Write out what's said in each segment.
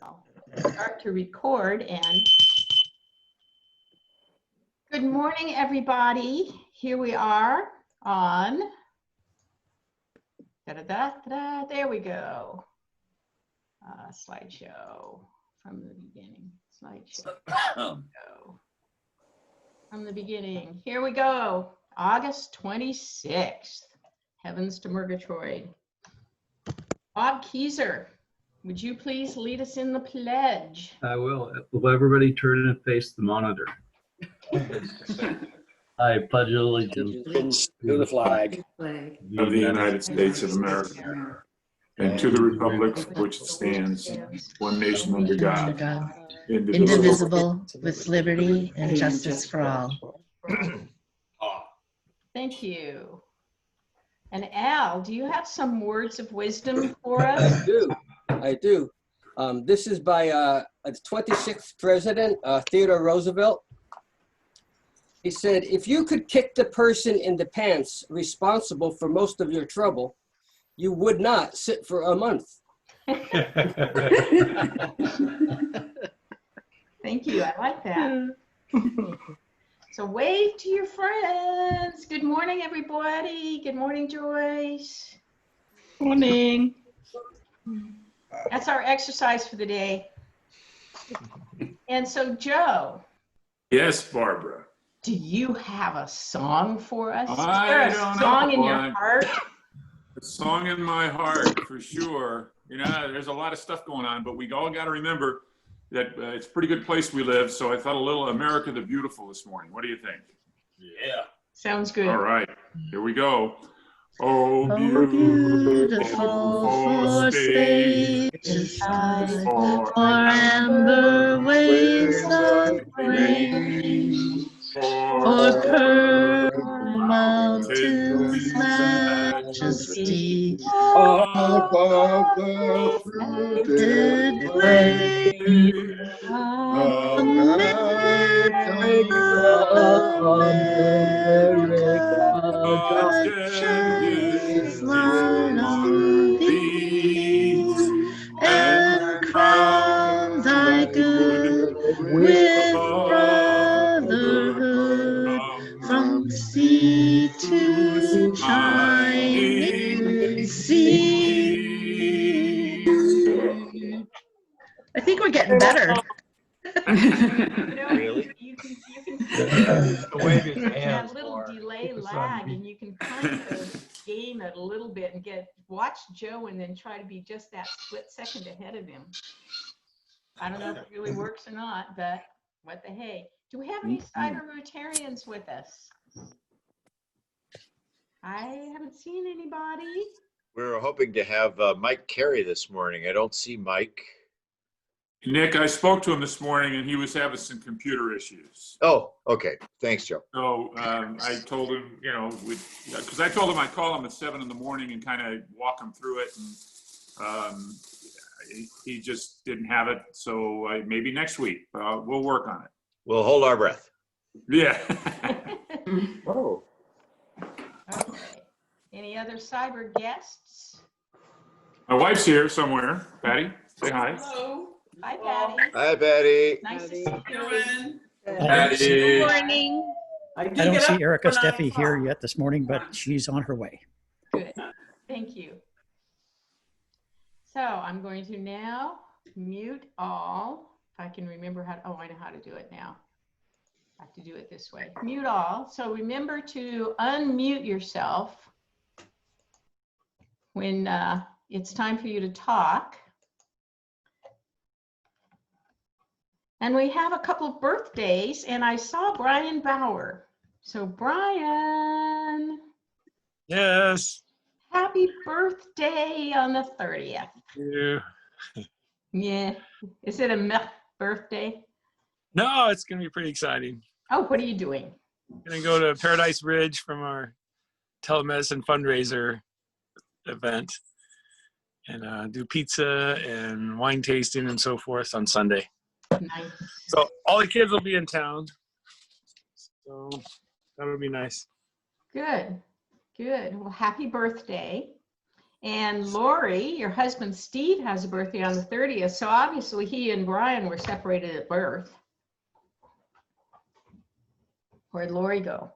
I'll start to record. And good morning, everybody. Here we are on, there we go. Slideshow from the beginning. Slideshow. From the beginning. Here we go. August 26th. Heavens to Murgatroyd. Bob Keyser, would you please lead us in the pledge? I will. Will everybody turn and face the monitor? I pledge allegiance to the flag of the United States of America and to the republic for which it stands, one nation under God, indivisible, with liberty and justice for all. Thank you. And Al, do you have some words of wisdom for us? I do. This is by the 26th president, Theodore Roosevelt. He said, if you could kick the person in the pants responsible for most of your trouble, you would not sit for a month. Thank you. I like that. So wave to your friends. Good morning, everybody. Good morning, Joyce. Morning. That's our exercise for the day. And so, Joe. Yes, Barbara. Do you have a song for us? Is I there a don't song in know. your heart? A song in my heart, for sure. You know, there's a lot of stuff going on, but we all got to remember that it's a pretty good place we live. So I thought a little America the Beautiful this morning. What do you think? Yeah. Sounds good. All right, here we go. Oh, beautiful for spacious skies, for amber waves of rain, for pearl mountains' majesty, above the fruited plain, America line on these, and crown thy good with brotherhood from sea to shining sea. I think we're getting better. Really? You can have a little delay lag, and you can kind of game it a little bit and watch Joe and then try to be just that split second ahead of him. I don't know if it really works or not, but what the hey. Do we have any cyber Rotarians with us? I haven't seen anybody. We're hoping to have Mike Carey this morning. I don't see Mike. Nick, I spoke to him this morning and he was having some computer issues. Oh, okay. Thanks, Joe. So I told him, you know, because I told him I'd call him at 7 in the morning and kind of walk him through it. And he just didn't have it. So maybe next week, we'll work on it. We'll hold our breath. Yeah. Oh. Okay. Any other cyber guests? My wife's here somewhere. Patty, say hi. Hello. Hi, Patty. Hi, Betty. Nice to see you. Patty. Good morning. I don't see Erica Steffi here yet this morning, but she's on her way. Good. Thank you. So I'm going to now mute all. If I can remember how to, oh, I know how to do it now. I have to do it this way. Mute all. So remember to unmute yourself when it's time for you to talk. And we have a couple of birthdays, and I saw Brian Bauer. So Brian. Yes. Happy birthday on the 30th. Yeah. Yeah. Is it a birthday? No, it's going to be pretty exciting. Oh, what are you doing? I'm going to go to Paradise Ridge from our telemedicine fundraiser event and do pizza and wine tasting and so forth on Sunday. Nice. So all the kids will be in town. So that would be nice. Good. Good. Well, happy birthday. And Lori, your husband Steve, has a birthday on the 30th. So obviously he and Brian were separated at birth. Where'd Lori go?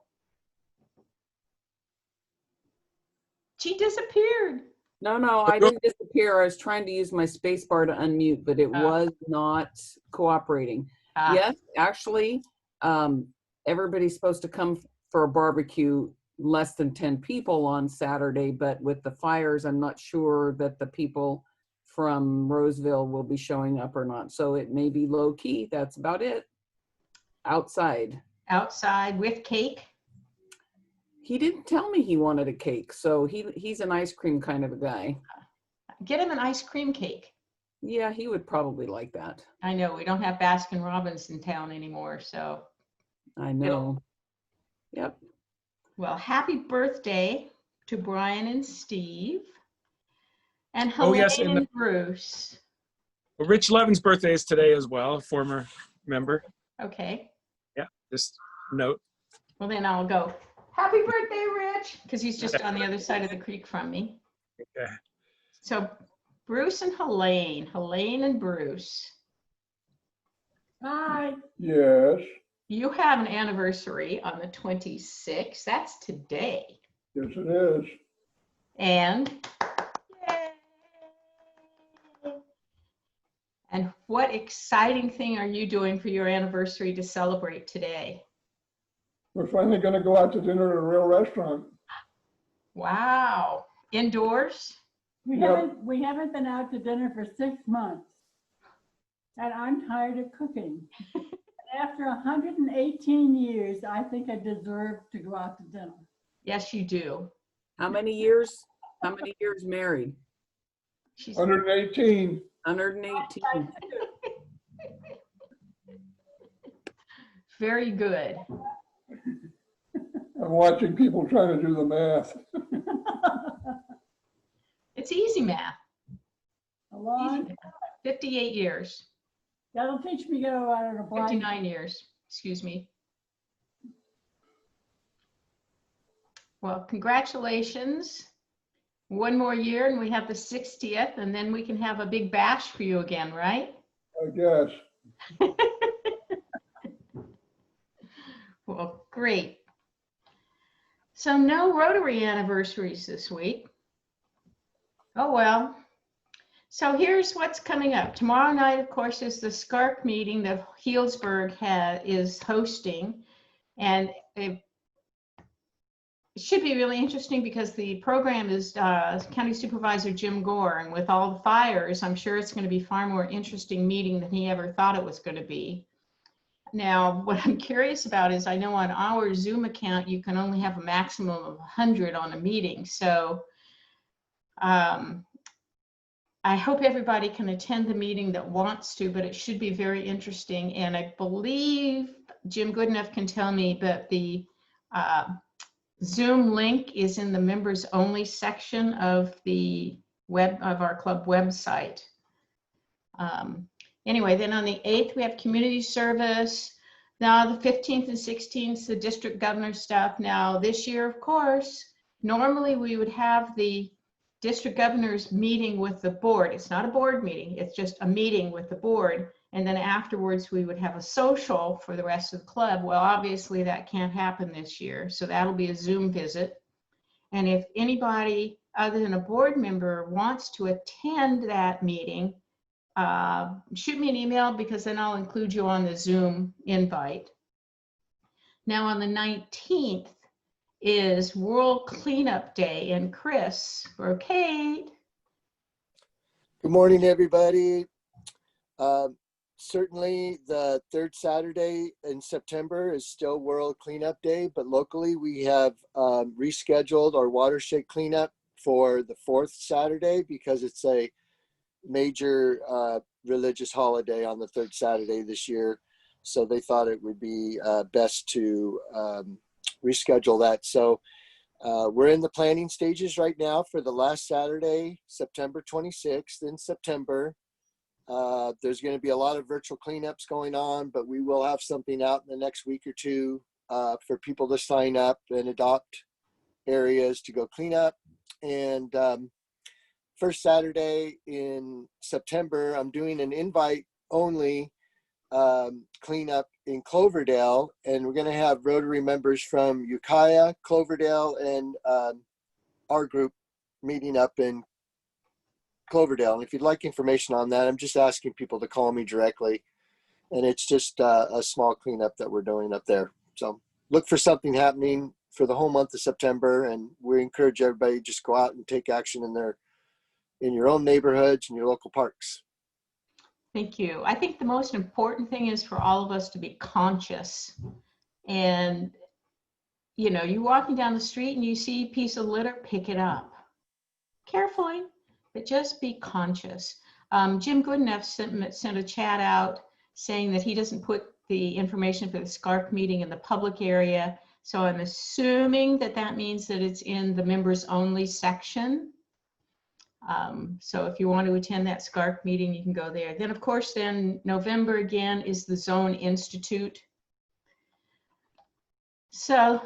She disappeared. No, I didn't disappear. I was trying to use my space bar to unmute, but it was not cooperating. Yes, actually, everybody's supposed to come for a barbecue, less than 10 people on Saturday, but with the fires, I'm not sure that the people from Roseville will be showing up or not. So it may be low key. That's about it. Outside. Outside with cake? He didn't tell me he wanted a cake, so he's an ice cream kind of a guy. Get him an ice cream cake. Yeah, he would probably like that. I know, we don't have Baskin Robbins in town anymore, so. I know. Yep. Well, happy birthday to Brian and Steve. And Oh, Helene yes, and and Bruce. Well, Rich Levin's birthday is today as well, a former member. Okay. Yeah, just note. Well, then I'll go, happy birthday, Rich, because he's just on the other side of the creek from me. Okay. So Bruce and Helene and Bruce. Hi. Yes. You have an anniversary on the 26th. That's today. Yes, it is. And yay! And what exciting thing are you doing for your anniversary to celebrate today? We're finally going to go out to dinner at a real restaurant. Wow. Indoors? We haven't been out to dinner for 6 months. And I'm tired of cooking. After 118 years, I think I deserve to go out to dinner. Yes, you do. How many years married? She's 118. 118. very good. I'm watching people trying to do the math. It's easy math. A long Easy math. 58 years. That'll teach me to go out on a blind. 59 years, excuse me. Well, congratulations. One more year and we have the 60th, and then we can have a big bash for you again, right? I guess. Well, great. So no Rotary anniversaries this week. Oh, well. So here's what's coming up. Tomorrow night, of course, is the SCARC meeting that Healdsburg is hosting. And it should be really interesting because the program is County Supervisor Jim Gore. And with all the fires, I'm sure it's going to be far more interesting meeting than he ever thought it was going to be. Now, what I'm curious about is I know on our Zoom account, you can only have a maximum of 100 on a meeting. So I hope everybody can attend the meeting that wants to, but it should be very interesting. And I believe Jim Goodenough can tell me, but the Zoom link is in the members only section of the our club website. Anyway, then on the 8th, we have community service. Now the 15th and 16th, the district governor stuff. Now this year, of course, normally we would have the district governor's meeting with the board. It's not a board meeting, it's just a meeting with the board. And then afterwards we would have a social for the rest of the club. Well, obviously that can't happen this year. So that'll be a Zoom visit. And if anybody other than a board member wants to attend that meeting, shoot me an email because then I'll include you on the Zoom invite. Now on the 19th, is World Cleanup Day, and Chris Brocade. Good morning, everybody. Certainly the third Saturday in September is still World Cleanup Day, but locally we have rescheduled our watershed cleanup for the fourth Saturday because it's a major religious holiday on the third Saturday this year. So they thought it would be best to reschedule that. So we're in the planning stages right now for the last Saturday, September 26th in September. There's going to be a lot of virtual cleanups going on, but we will have something out in the next week or two for people to sign up and adopt areas to go clean up. And first Saturday in September, I'm doing an invite only cleanup in Cloverdale, and we're going to have Rotary members from Ukiah, Cloverdale, and our group meeting up in Cloverdale. And if you'd like information on that, I'm just asking people to call me directly. And it's just a small cleanup that we're doing up there. So look for something happening for the whole month of September, and we encourage everybody to just go out and take action in your own neighborhoods and your local parks. Thank you. I think the most important thing is for all of us to be conscious. And, you know, you're walking down the street and you see a piece of litter, pick it up. Carefully, but just be conscious. Jim Goodenough sent a chat out saying that he doesn't put the information for the SCARC meeting in the public area. So I'm assuming that that means that it's in the members only section. So if you want to attend that SCARC meeting, you can go there. Then of course, then November again is the Zone Institute. So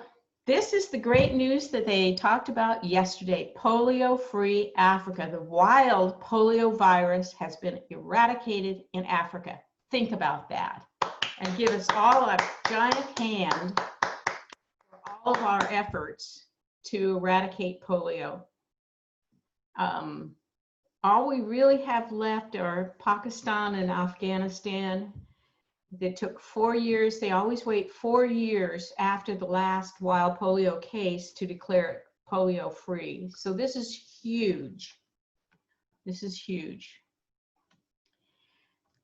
this is the great news that they talked about yesterday, polio-free Africa. The wild polio virus has been eradicated in Africa. Think about that and give us all a giant hand for all of our efforts to eradicate polio. All we really have left are Pakistan and Afghanistan. That took 4 years. They always wait 4 years after the last wild polio case to declare it polio free. So this is huge. This is huge.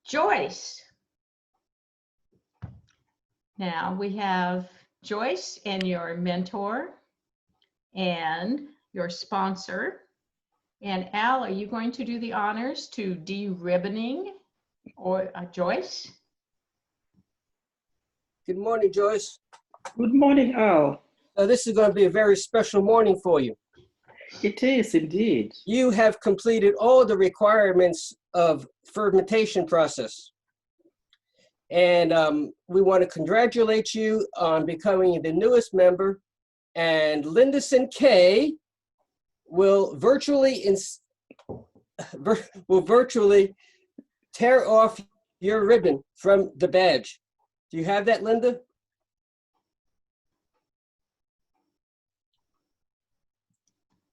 Joyce. Now we have Joyce and your mentor and your sponsor. And Al, are you going to do the honors to de-ribboning or Joyce? Good morning, Joyce. Good morning, Al. This is going to be a very special morning for you. It is indeed. You have completed all the requirements of fermentation process. And we want to congratulate you on becoming the newest member. And Lindison K will virtually tear off your ribbon from the badge. Do you have that, Linda?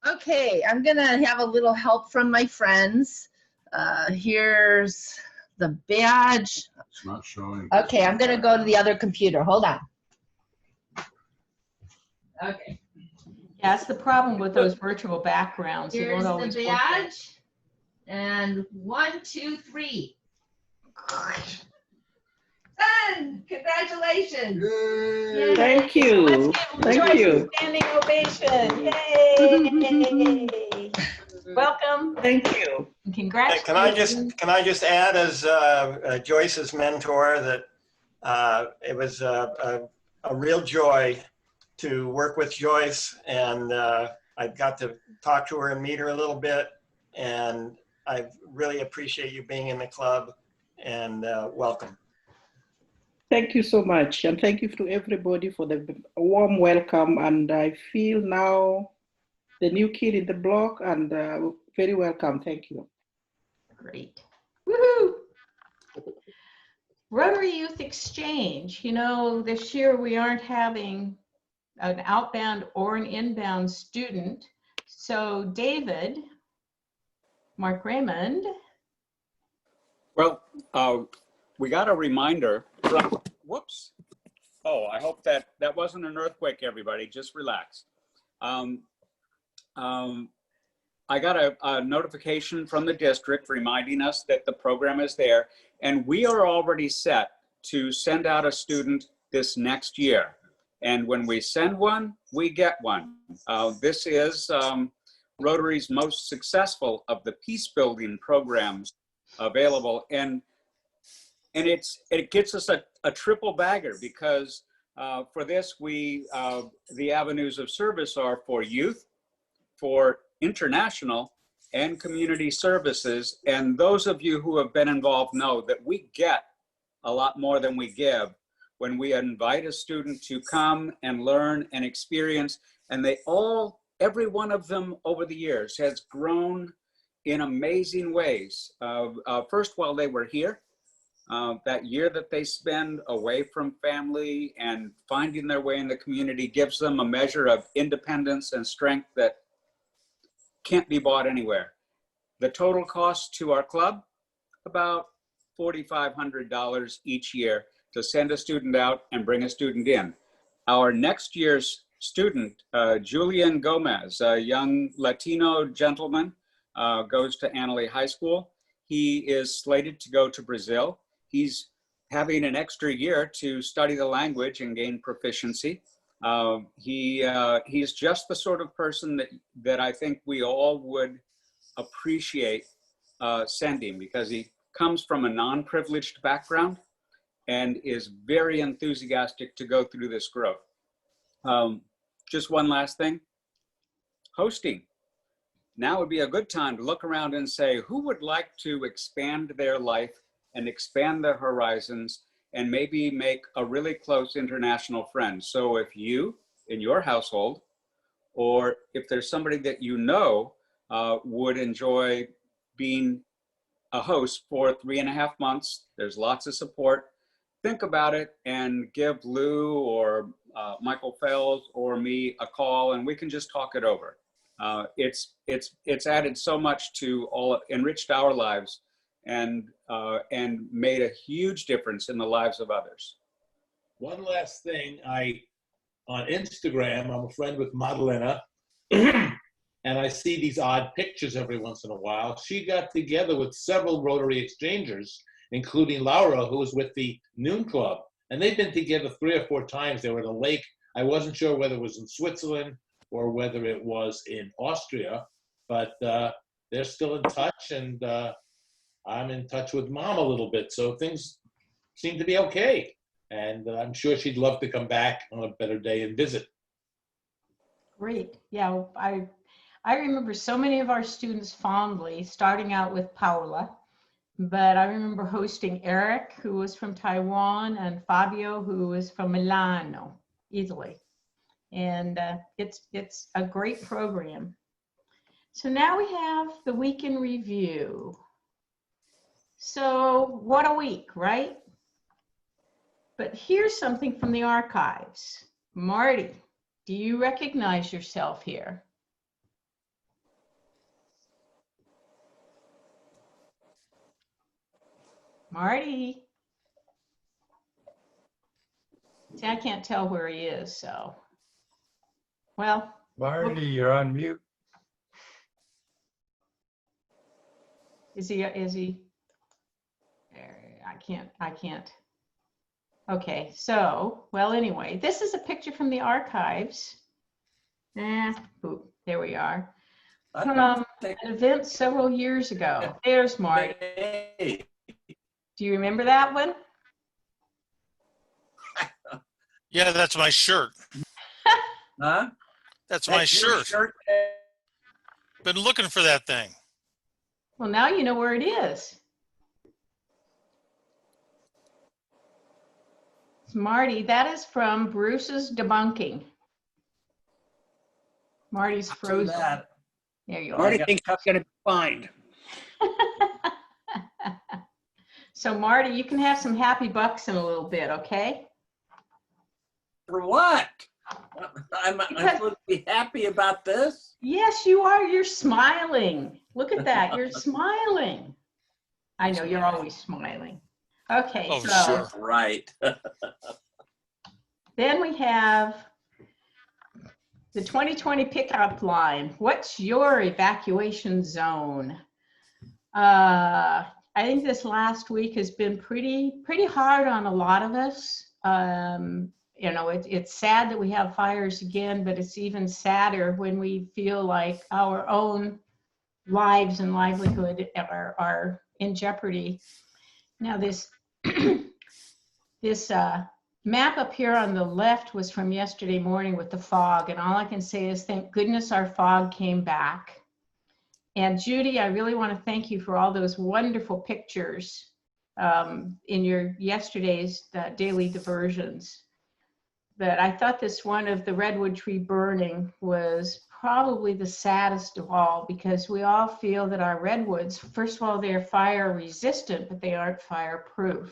Okay, I'm gonna have a little help from my friends. Here's the badge. It's not showing. Okay, I'm gonna go to the other computer. Hold on. Okay. Yeah, that's the problem with those virtual backgrounds. They Here's don't always the work right. badge. And 1, 2, 3. Done! Congratulations! Yay. Thank you. Let's give Thank Joyce you. a standing ovation. Yay! Welcome. Thank you. And congratulations. Can I just add as Joyce's mentor that it was a real joy to work with Joyce, and I got to talk to her and meet her a little bit, and I really appreciate you being in the club, and welcome. Thank you so much. And thank you to everybody for the warm welcome. And I feel now the new kid in the block, and very welcome. Thank you. Great. Woohoo! Rotary Youth Exchange. You know, this year we aren't having an outbound or an inbound student. So David, Mark Raymond. Well, we got a reminder from, whoops. Oh, I hope that wasn't an earthquake, everybody. Just relax. I got a notification from the district reminding us that the program is there, and we are already set to send out a student this next year. And when we send one, we get one. This is Rotary's most successful of the peace building programs available. And it gets us a triple bagger, because for this, the avenues of service are for youth, for international, and community services. And those of you who have been involved know that we get a lot more than we give when we invite a student to come and learn and experience. And every one of them over the years has grown in amazing ways. First, while they were here, that year that they spend away from family and finding their way in the community gives them a measure of independence and strength that can't be bought anywhere. The total cost to our club, about $4,500 each year to send a student out and bring a student in. Our next year's student, Julian Gomez, a young Latino gentleman, goes to Annalee High School. He is slated to go to Brazil. He's having an extra year to study the language and gain proficiency. He's just the sort of person that I think we all would appreciate sending, because he comes from a non-privileged background and is very enthusiastic to go through this growth. Just one last thing, hosting. Now would be a good time to look around and say, who would like to expand their life and expand their horizons and maybe make a really close international friend? So if you, in your household, or if there's somebody that you know would enjoy being a host for 3.5 months, there's lots of support. Think about it and give Lou or Michael Fells or me a call, and we can just talk it over. It's added so much to all, enriched our lives, and made a huge difference in the lives of others. One last thing, on Instagram, I'm a friend with Madalena, and I see these odd pictures every once in a while. She got together with several Rotary exchangers, including Laura, who was with the Noon Club, and they've been together 3 or 4 times. They were at a lake. I wasn't sure whether it was in Switzerland or whether it was in Austria, but they're still in touch, and I'm in touch with Mom a little bit, so things seem to be okay. And I'm sure she'd love to come back on a better day and visit. Great. Yeah, I remember so many of our students fondly, starting out with Paula, but I remember hosting Eric, who was from Taiwan, and Fabio, who was from Milano, Italy. And it's a great program. So now we have the week in review. So what a week, right? But here's something from the archives. Marty, do you recognize yourself here? Marty. See, I can't tell where he is, so. Well. Marty, you're on mute. Is he? I can't. Okay, so, well, anyway, this is a picture from the archives. Ooh, there we are. From an event several years ago. There's Marty. Do you remember that one? Yeah, that's my shirt. Huh? That's my shirt. Been looking for that thing. Well, now you know where it is. It's Marty. That is from Bruce's Debunking. Marty's frozen. There you are. Marty thinks I'm going to be fined. So, Marty, you can have some happy bucks in a little bit, okay? For what? I'm supposed to be happy about this? Yes, you are. You're smiling. Look at that. You're smiling. I know you're always smiling. Okay, oh, so sure. Right. Then we have the 2020 pickup line. What's your evacuation zone? I think this last week has been pretty hard on a lot of us. You know, it's sad that we have fires again, but it's even sadder when we feel like our own lives and livelihood are in jeopardy. Now this this map up here on the left was from yesterday morning with the fog, and all I can say is thank goodness our fog came back. And Judy, I really want to thank you for all those wonderful pictures in your yesterday's daily diversions. But I thought this one of the redwood tree burning was probably the saddest of all, because we all feel that our redwoods, first of all, they're fire resistant, but they aren't fireproof.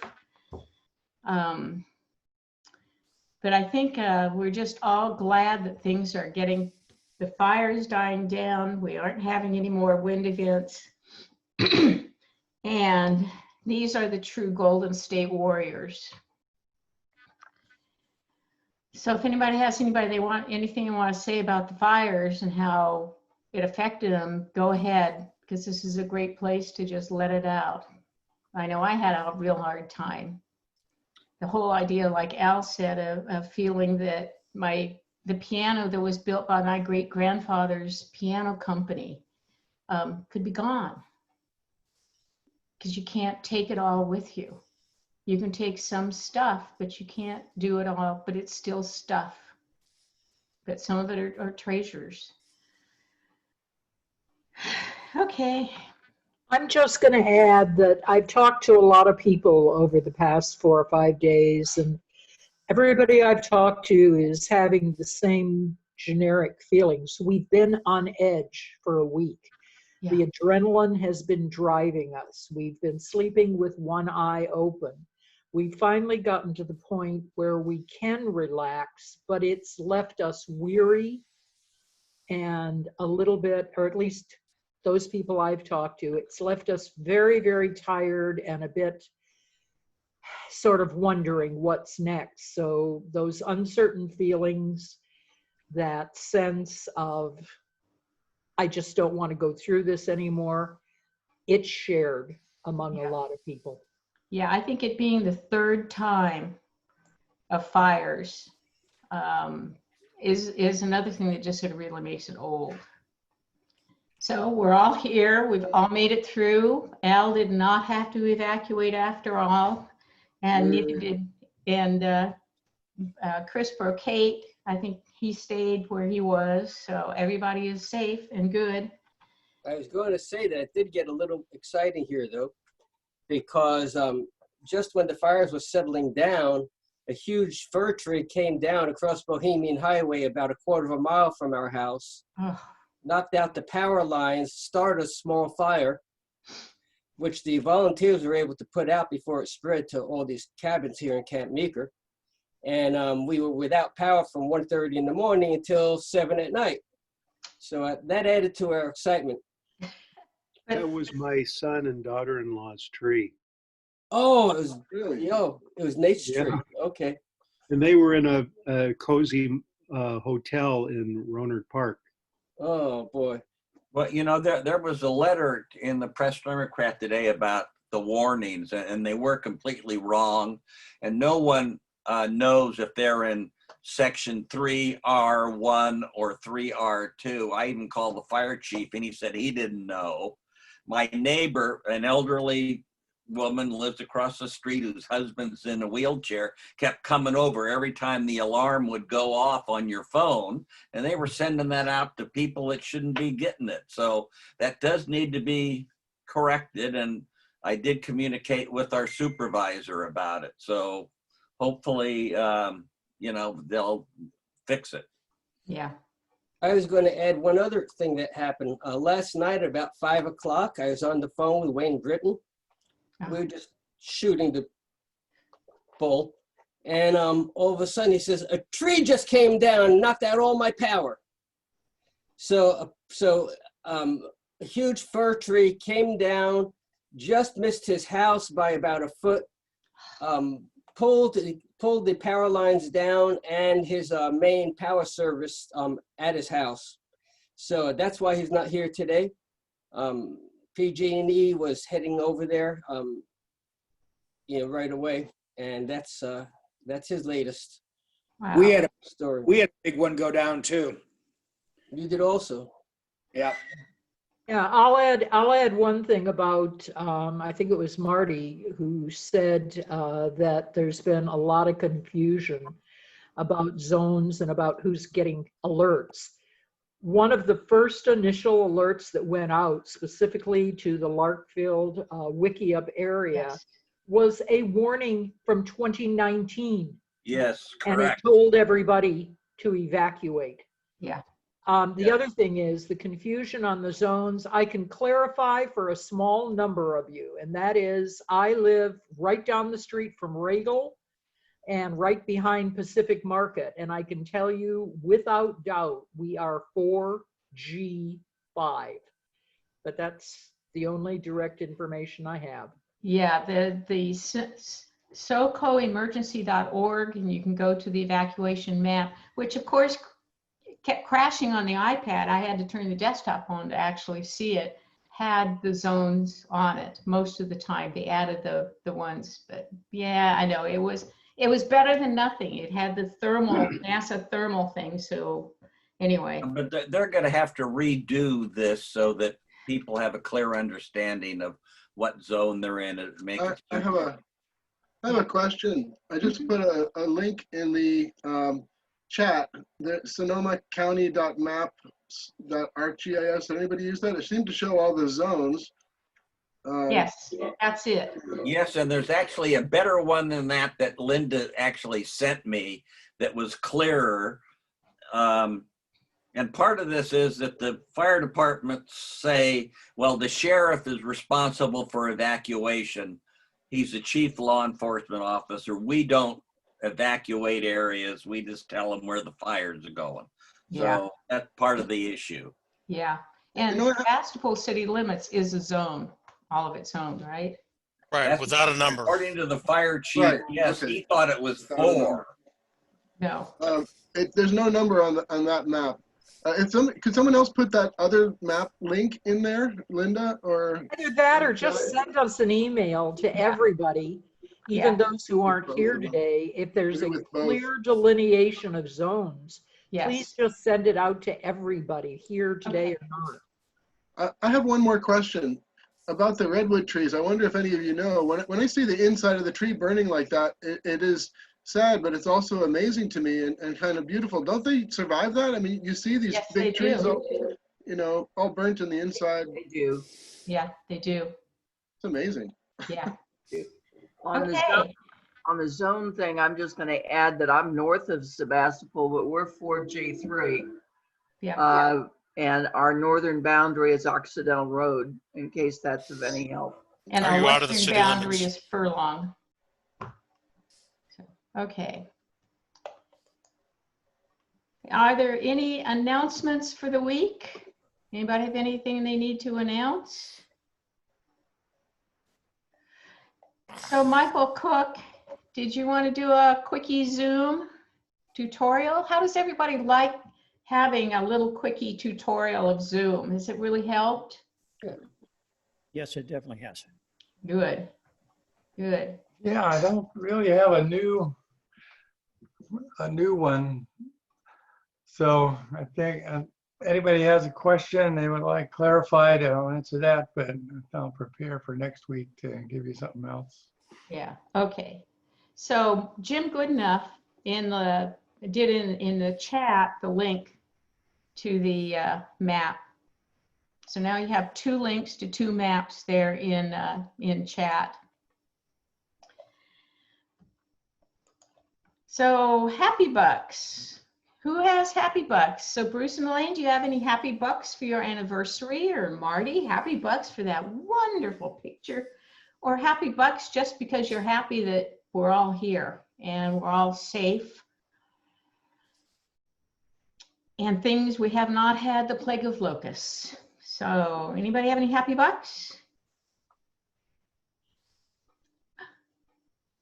But I think we're just all glad that things are getting, the fires dying down. We aren't having any more wind events. And these are the true Golden State Warriors. So if anybody has anything they want to say about the fires and how it affected them, go ahead, because this is a great place to just let it out. I know I had a real hard time. The whole idea, like Al said, of feeling that the piano that was built by my great-grandfather's piano company could be gone, because you can't take it all with you. You can take some stuff, but you can't do it all, but it's still stuff. But some of it are treasures. Okay. I'm just going to add that I've talked to a lot of people over the past 4 or 5 days, and everybody I've talked to is having the same generic feelings. We've been on edge for a week. Yeah. The adrenaline has been driving us. We've been sleeping with one eye open. We've finally gotten to the point where we can relax, but it's left us weary and a little bit, or at least those people I've talked to, it's left us very, very tired and a bit sort of wondering what's next. So those uncertain feelings, that sense of, I just don't want to go through this anymore, it's shared among a lot of people. Yeah, I think it being the third time of fires is another thing that just sort of really makes it old. So we're all here. We've all made it through. Al did not have to evacuate after all, and neither did Chris Brocate. I think he stayed where he was. So everybody is safe and good. I was going to say that it did get a little exciting here, though, because just when the fires were settling down, a huge fir tree came down across Bohemian Highway about 1/4 mile from our house, knocked out the power lines, started a small fire, which the volunteers were able to put out before it spread to all these cabins here in Camp Meeker. And we were without power from 1:30 in the morning until 7 at night. So that added to our excitement. That was my son and daughter-in-law's tree. Oh, it was really, it was Nate's tree. Okay. And they were in a cozy hotel in Rohnert Park. Oh, boy. Well, you know, there was a letter in the Press Democrat today about the warnings, and they were completely wrong. And no one knows if they're in Section 3R1 or 3R2. I even called the fire chief, and he said he didn't know. My neighbor, an elderly woman, lives across the street whose husband's in a wheelchair, kept coming over every time the alarm would go off on your phone, and they were sending that out to people that shouldn't be getting it. So that does need to be corrected, and I did communicate with our supervisor about it. So hopefully, you know, they'll fix it. Yeah. I was going to add one other thing that happened. Last night at about 5 o'clock, I was on the phone with Wayne Britton. We were just shooting the bull. And all of a sudden he says, a tree just came down and knocked out all my power. So a huge fir tree came down, just missed his house by about a foot, pulled the power lines down and his main power service at his house. So that's why he's not here today. PG&E was heading over there, right away, and that's his latest. Wow. We had a story. We had a big one go down too. You did also. Yeah. Yeah, I'll add one thing about, I think it was Marty who said that there's been a lot of confusion about zones and about who's getting alerts. One of the first initial alerts that went out specifically to the Larkfield Wickiup area was a warning from 2019. Yes, And it correct. told everybody to evacuate. Yeah. The other thing is the confusion on the zones. I can clarify for a small number of you, and that is I live right down the street from Regal and right behind Pacific Market. And I can tell you without doubt, we are 4G5. But that's the only direct information I have. Yeah, the socoemergency.org, and you can go to the evacuation map, which of course kept crashing on the iPad. I had to turn the desktop on to actually see it. Had the zones on it most of the time. They added the ones, but yeah, I know it was better than nothing. It had the thermal NASA thermal thing. So anyway, But they're going to have to redo this so that people have a clear understanding of what zone they're in. And make it I have a question. I just put a link in the chat. The sonomacounty.maps.arcgis. Anybody use that? It seemed to show all the zones. yes, that's it. Yes, and there's actually a better one than that Linda actually sent me that was clearer. And part of this is that the fire departments say, well, the sheriff is responsible for evacuation. He's the chief law enforcement officer. We don't evacuate areas. We just tell them where the fires are going. Yeah. So that's part of the issue. Yeah. And Sebastopol city limits is a zone, all of its own, right? Right, without a number. According to the fire chief, Right, yes, okay. he thought it was 4. No. There's no number on that map. Could someone else put that other map link in there, Linda, or? Either that or just send us an email to everybody, even those who aren't here today. If there's a clear delineation of zones, please just send it out to everybody here today or not. I have one more question about the redwood trees. I wonder if any of you know, when I see the inside of the tree burning like that, it is sad, but it's also amazing to me and kind of beautiful. Don't they survive that? I mean, you see these big trees, all burnt in the inside. They do. Yeah, they do. It's amazing. Yeah. On the zone thing, I'm just going to add that I'm north of Sebastopol, but we're 4G3. Yeah. And our northern boundary is Occidental Road, in case that's of any help. And our western boundary is Furlong. Okay. Are there any announcements for the week? Anybody have anything they need to announce? So Michael Cook, did you want to do a quickie Zoom tutorial? How does everybody like having a little quickie tutorial of Zoom? Has it really helped? Yes, it definitely has. Good. Good. Yeah, I don't really have a new one. So I think anybody has a question they would like clarified, I'll answer that, but I'll prepare for next week to give you something else. Yeah. Okay. So Jim Goodenough did in the chat the link to the map. So now you have 2 links to 2 maps there in chat. So Happy Bucks. Who has Happy Bucks? So Bruce and Elaine, do you have any Happy Bucks for your anniversary? Or Marty, Happy Bucks for that wonderful picture? Or Happy Bucks just because you're happy that we're all here and we're all safe? And things, we have not had the plague of locusts. So anybody have any Happy Bucks?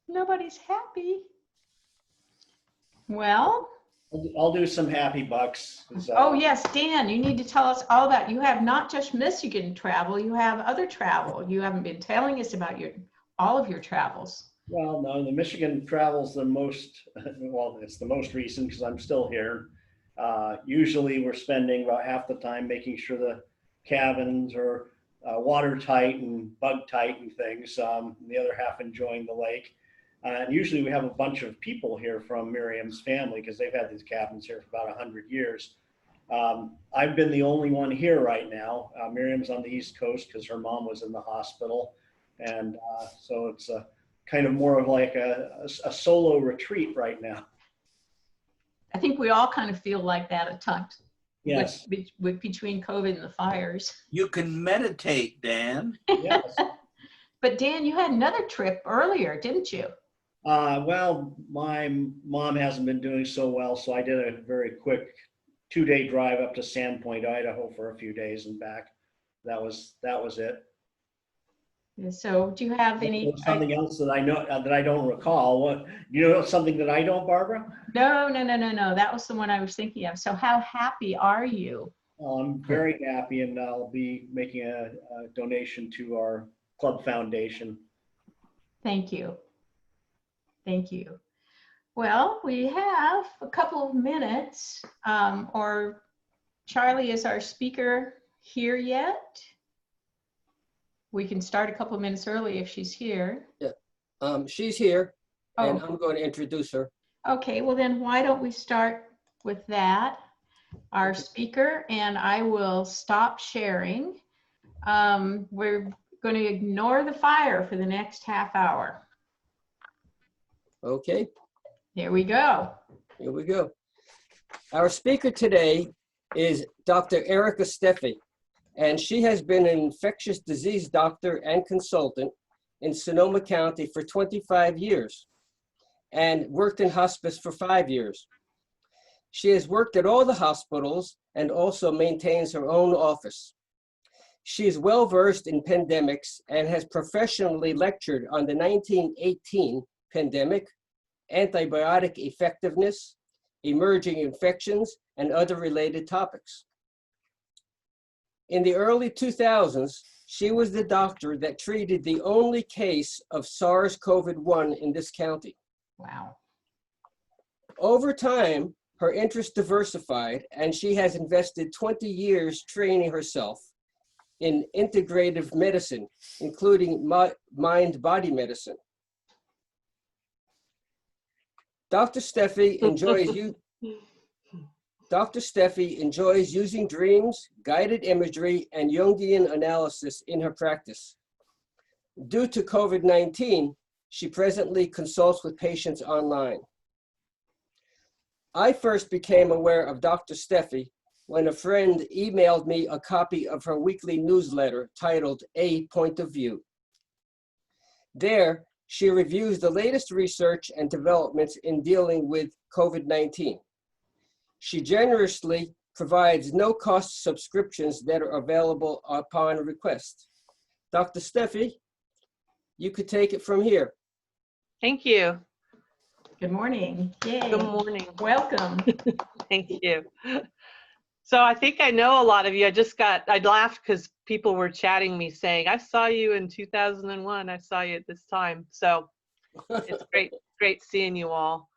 Nobody's happy. Well, I'll do some Happy Bucks. Oh yes, Dan, you need to tell us all about, you have not just Michigan travel, you have other travel. You haven't been telling us about all of your travels. Well, no, the Michigan travel's the most, well, it's the most recent because I'm still here. Usually we're spending about half the time making sure the cabins are watertight and bug tight and things, and the other half enjoying the lake. And usually we have a bunch of people here from Miriam's family because they've had these cabins here for about 100 years. I've been the only one here right now. Miriam's on the East Coast because her mom was in the hospital. And so it's kind of more of like a solo retreat right now. I think we all kind of feel like that at times. Yes. between COVID and the fires. You can meditate, Dan. Yes. But Dan, you had another trip earlier, didn't you? Well, my mom hasn't been doing so well, so I did a very quick 2-day drive up to Sandpoint, Idaho for a few days and back. That was it. So do you have any? Something else that I know that I don't recall? What, you know, something that I don't, Barbara? No. That was the one I was thinking of. So how happy are you? I'm very happy, and I'll be making a donation to our club foundation. Thank you. Thank you. Well, we have a couple of minutes. Or Charlie, is our speaker here yet? We can start a couple of minutes early if she's here. Yeah, she's here, and Oh. I'm going to introduce her. Okay, well then why don't we start with that, our speaker, and I will stop sharing. We're going to ignore the fire for the next half hour. Okay. Here we go. Here we go. Our speaker today is Dr. Erica Steffi, and she has been an infectious disease doctor and consultant in Sonoma County for 25 years and worked in hospice for 5 years. She has worked at all the hospitals and also maintains her own office. She is well versed in pandemics and has professionally lectured on the 1918 pandemic, antibiotic effectiveness, emerging infections, and other related topics. In the early 2000s, she was the doctor that treated the only case of SARS-CoV-1 in this county. Wow. Over time, her interests diversified, and she has invested 20 years training herself in integrative medicine, including mind-body medicine. Dr. Steffi enjoys using dreams, guided imagery, and Jungian analysis in her practice. Due to COVID-19, she presently consults with patients online. I first became aware of Dr. Steffi when a friend emailed me a copy of her weekly newsletter titled A Point of View. There, she reviews the latest research and developments in dealing with COVID-19. She generously provides no-cost subscriptions that are available upon request. Dr. Steffi, you could take it from here. Thank you. Good morning. Yay. Good morning. Welcome. Thank you. So I think I know a lot of you. I laughed because people were chatting me saying, I saw you in 2001. I saw you at this time. So it's great seeing you all.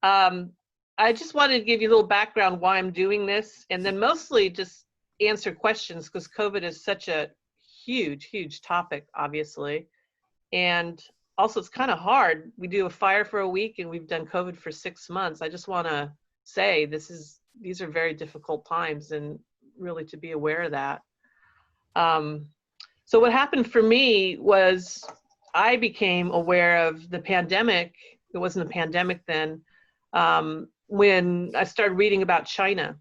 I just wanted to give you a little background why I'm doing this, and then mostly just answer questions because COVID is such a huge topic, obviously. And also it's kind of hard. We do a fire for a week and we've done COVID for 6 months. I just want to say these are very difficult times, and really to be aware of that. So what happened for me was I became aware of the pandemic. It wasn't a pandemic then. When I started reading about China,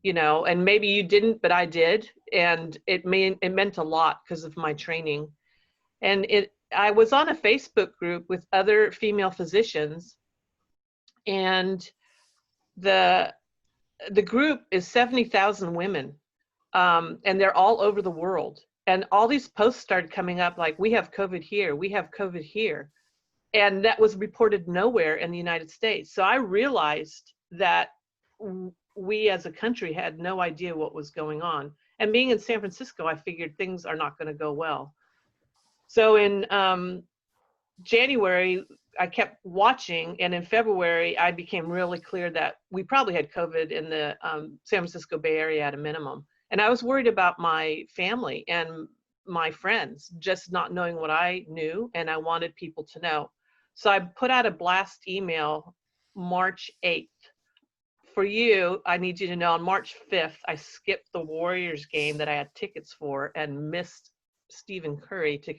and maybe you didn't, but I did. And it meant a lot because of my training. And I was on a Facebook group with other female physicians, and the group is 70,000 women, and they're all over the world. And all these posts started coming up like, we have COVID here, we have COVID here. And that was reported nowhere in the United States. So I realized that we as a country had no idea what was going on. And being in San Francisco, I figured things are not going to go well. So in January, I kept watching, and in February, I became really clear that we probably had COVID in the San Francisco Bay Area at a minimum. And I was worried about my family and my friends, just not knowing what I knew, and I wanted people to know. So I put out a blast email March 8th. For you, I need you to know on March 5th, I skipped the Warriors game that I had tickets for and missed Stephen Curry to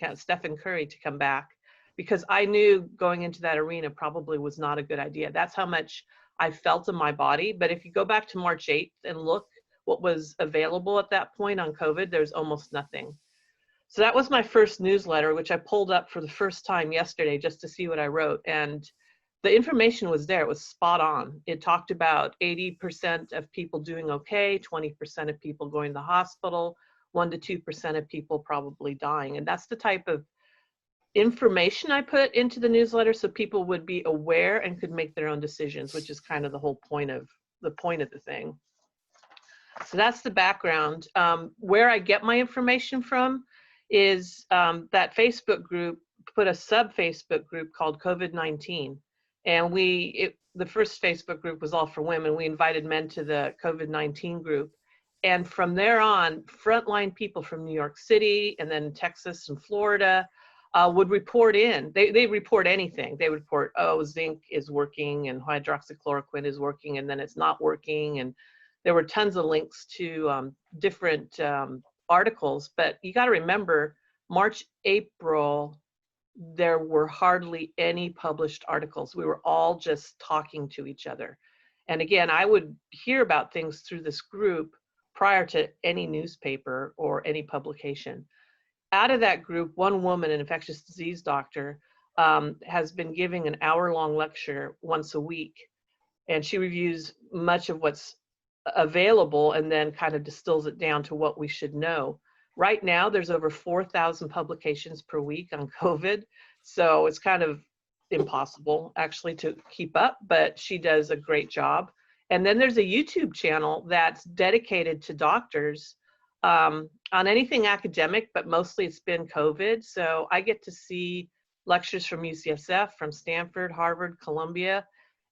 come back, because I knew going into that arena probably was not a good idea. That's how much I felt in my body. But if you go back to March 8th and look what was available at that point on COVID, there's almost nothing. So that was my first newsletter, which I pulled up for the first time yesterday just to see what I wrote. And the information was there. It was spot on. It talked about 80% of people doing okay, 20% of people going to the hospital, 1 to 2% of people probably dying. And that's the type of information I put into the newsletter so people would be aware and could make their own decisions, which is kind of the whole point of the thing. So that's the background. Where I get my information from is that Facebook group put a sub-Facebook group called COVID-19. And the first Facebook group was all for women. We invited men to the COVID-19 group. And from there on, frontline people from New York City and then Texas and Florida would report in. They report anything. They would report, oh, zinc is working and hydroxychloroquine is working and then it's not working. And there were tons of links to different articles. But you got to remember, March, April, there were hardly any published articles. We were all just talking to each other. And again, I would hear about things through this group prior to any newspaper or any publication. Out of that group, one woman, an infectious disease doctor, has been giving an hour-long lecture once a week. And she reviews much of what's available and then kind of distills it down to what we should know. Right now, there's over 4,000 publications per week on COVID. So it's kind of impossible actually to keep up, but she does a great job. And then there's a YouTube channel that's dedicated to doctors on anything academic, but mostly it's been COVID. So I get to see lectures from UCSF, from Stanford, Harvard, Columbia.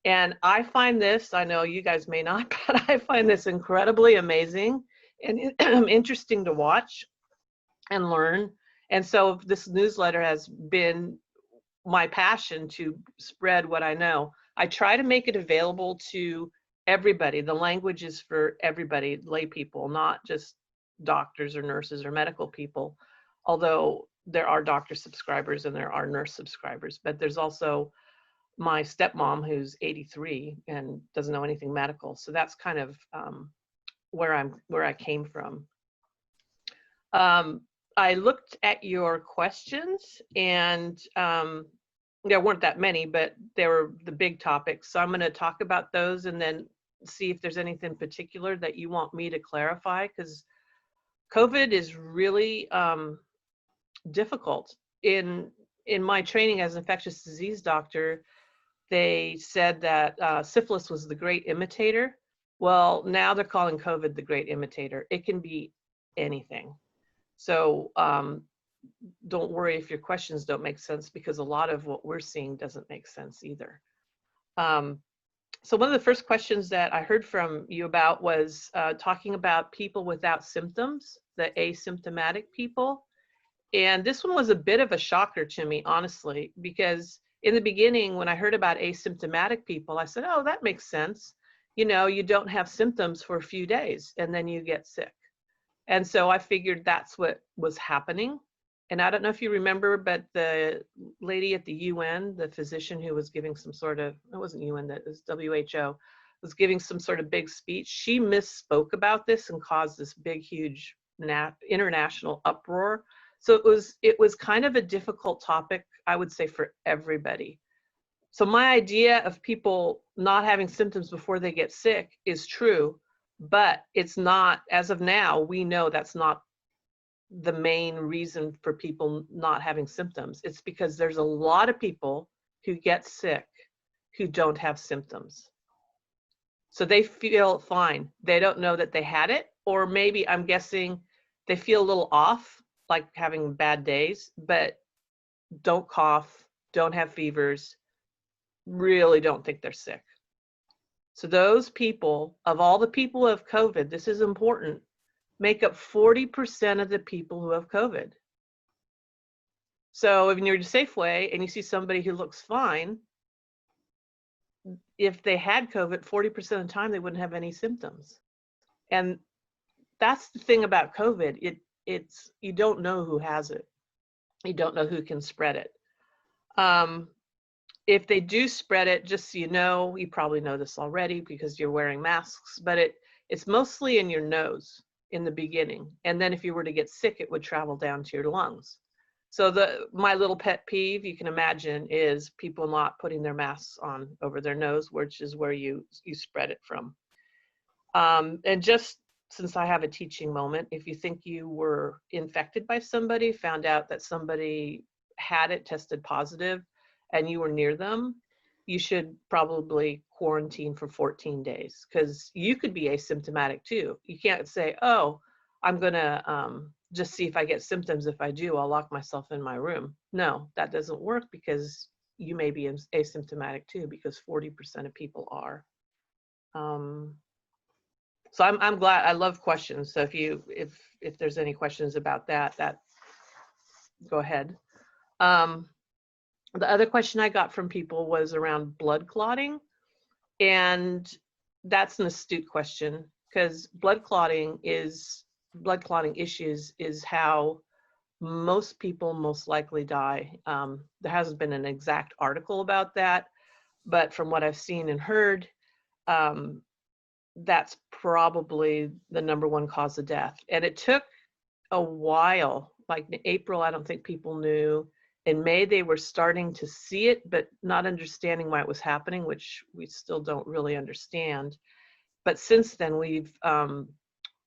And I find this, I know you guys may not, but I find this incredibly amazing and interesting to watch and learn. And so this newsletter has been my passion to spread what I know. I try to make it available to everybody. The language is for everybody, lay people, not just doctors or nurses or medical people, although there are doctor subscribers and there are nurse subscribers, but there's also my stepmom who's 83 and doesn't know anything medical. So that's kind of where I came from. I looked at your questions and there weren't that many, but they were the big topics. So I'm going to talk about those and then see if there's anything particular that you want me to clarify, because COVID is really difficult. In my training as an infectious disease doctor, they said that syphilis was the great imitator. Well, now they're calling COVID the great imitator. It can be anything. So don't worry if your questions don't make sense, because a lot of what we're seeing doesn't make sense either. So one of the first questions that I heard from you about was talking about people without symptoms, the asymptomatic people. And this one was a bit of a shocker to me, honestly, because in the beginning, when I heard about asymptomatic people, I said, oh, that makes sense. You know, you don't have symptoms for a few days and then you get sick. And so I figured that's what was happening. And I don't know if you remember, but the lady at the UN, the physician who was giving some sort of, it wasn't UN, that was WHO, was giving some sort of big speech. She misspoke about this and caused this big, huge international uproar. So it was kind of a difficult topic, I would say, for everybody. So my idea of people not having symptoms before they get sick is true, but it's not, as of now, we know that's not the main reason for people not having symptoms. It's because there's a lot of people who get sick who don't have symptoms. So they feel fine. They don't know that they had it, or maybe, I'm guessing, they feel a little off, like having bad days, but don't cough, don't have fevers, really don't think they're sick. So those people, of all the people who have COVID, this is important, make up 40% of the people who have COVID. So if you're at Safeway and you see somebody who looks fine, if they had COVID, 40% of the time they wouldn't have any symptoms. And that's the thing about COVID. It's you don't know who has it. You don't know who can spread it. If they do spread it, just so you know, you probably know this already because you're wearing masks, but It's mostly in your nose in the beginning. And then if you were to get sick, it would travel down to your lungs. So my little pet peeve, you can imagine, is people not putting their masks on over their nose, which is where you spread it from. And just since I have a teaching moment, if you think you were infected by somebody, found out that somebody had it, tested positive, and you were near them, you should probably quarantine for 14 days because you could be asymptomatic too. You can't say, oh, I'm gonna just see if I get symptoms. If I do, I'll lock myself in my room. No, that doesn't work because you may be asymptomatic too, because 40% of people are. So I'm glad. I love questions. So if there's any questions about that go ahead. The other question I got from people was around blood clotting, and that's an astute question because blood clotting issues is how most people most likely die. There hasn't been an exact article about that, but from what I've seen and heard, that's probably the #1 cause of death. And it took a while, like in April, I don't think people knew. In May, they were starting to see it, but not understanding why it was happening, which we still don't really understand. But since then, we've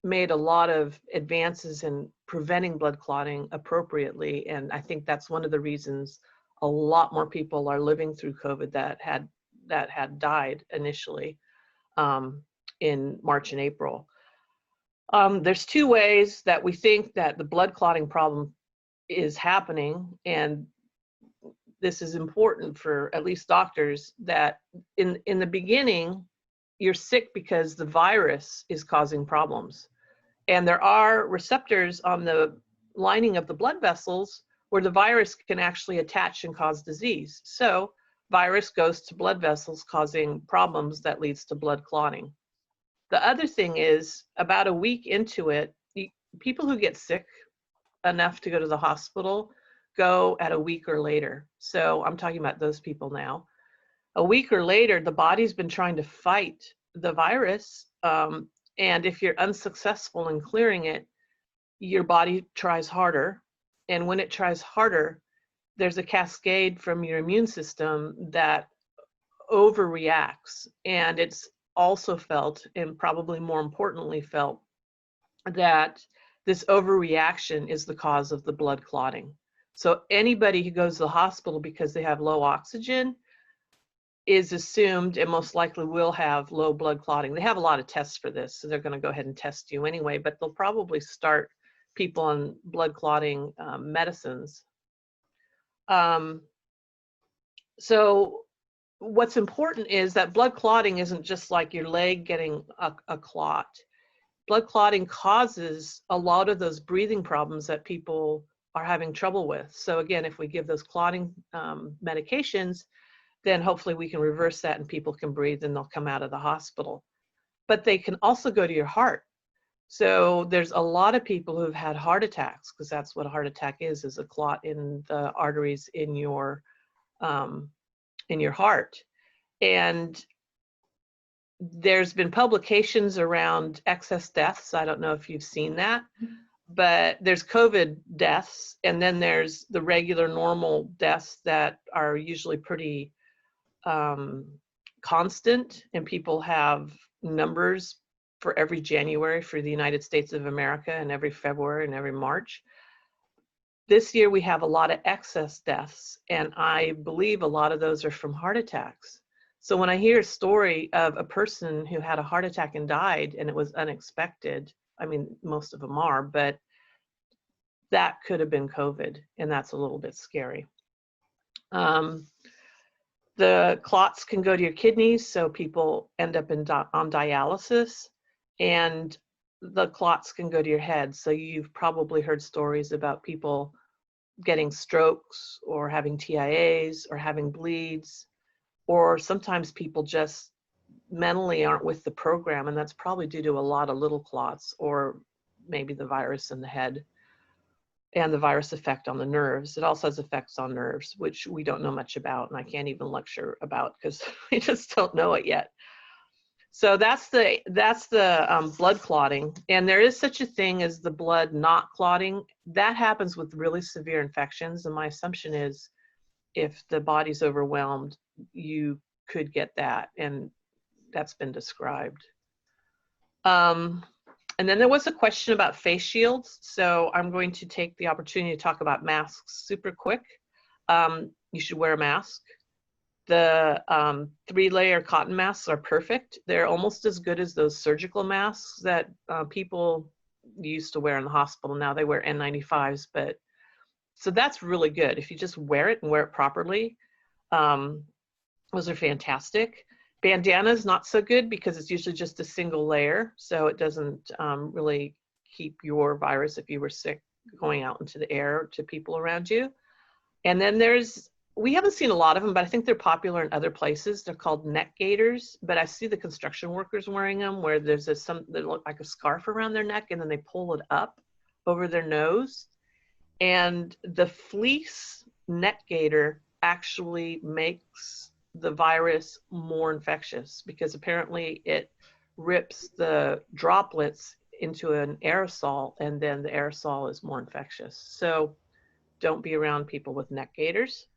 made a lot of advances in preventing blood clotting appropriately. And I think that's one of the reasons a lot more people are living through COVID that had died initially in March and April. There's 2 ways that we think that the blood clotting problem is happening, and this is important for at least doctors, that in the beginning, you're sick because the virus is causing problems. And there are receptors on the lining of the blood vessels where the virus can actually attach and cause disease. So virus goes to blood vessels causing problems that leads to blood clotting. The other thing is about a week into it, people who get sick enough to go to the hospital go at a week or later. So I'm talking about those people now. A week or later, the body's been trying to fight the virus. And if you're unsuccessful in clearing it, your body tries harder. And when it tries harder, there's a cascade from your immune system that overreacts. And it's also felt, and probably more importantly felt, that this overreaction is the cause of the blood clotting. So anybody who goes to the hospital because they have low oxygen is assumed and most likely will have low blood clotting. They have a lot of tests for this, so they're going to go ahead and test you anyway, but they'll probably start people on blood clotting medicines. So what's important is that blood clotting isn't just like your leg getting a clot. Blood clotting causes a lot of those breathing problems that people are having trouble with. So again, if we give those clotting medications, then hopefully we can reverse that and people can breathe and they'll come out of the hospital. But they can also go to your heart. So there's a lot of people who've had heart attacks, because that's what a heart attack is a clot in the arteries in your heart. And there's been publications around excess deaths. I don't know if you've seen that, but there's COVID deaths, and then there's the regular normal deaths that are usually pretty constant, and people have numbers for every January for the United States of America and every February and every March. This year we have a lot of excess deaths, and I believe a lot of those are from heart attacks. So when I hear a story of a person who had a heart attack and died and it was unexpected, I mean, most of them are, but that could have been COVID, and that's a little bit scary. The clots can go to your kidneys, so people end up on dialysis, and the clots can go to your head. So you've probably heard stories about people getting strokes or having TIAs or having bleeds, or sometimes people just mentally aren't with the program, and that's probably due to a lot of little clots or maybe the virus in the head and the virus effect on the nerves. It also has effects on nerves, which we don't know much about, and I can't even lecture about because we just don't know it yet. So that's the blood clotting, and there is such a thing as the blood not clotting. That happens with really severe infections, and my assumption is if the body's overwhelmed, you could get that, and that's been described. And then there was a question about face shields, so I'm going to take the opportunity to talk about masks super quick. You should wear a mask. The 3-layer cotton masks are perfect. They're almost as good as those surgical masks that people used to wear in the hospital. Now they wear N95s, but so that's really good. If you just wear it and wear it properly, those are fantastic. Bandana's not so good because it's usually just a single layer, so it doesn't really keep your virus, if you were sick, going out into the air to people around you. And then we haven't seen a lot of them, but I think they're popular in other places. They're called neck gaiters, but I see the construction workers wearing them where there's some that look like a scarf around their neck and then they pull it up over their nose. And the fleece neck gaiter actually makes the virus more infectious because apparently it rips the droplets into an aerosol and then the aerosol is more infectious. So don't be around people with neck gaiters.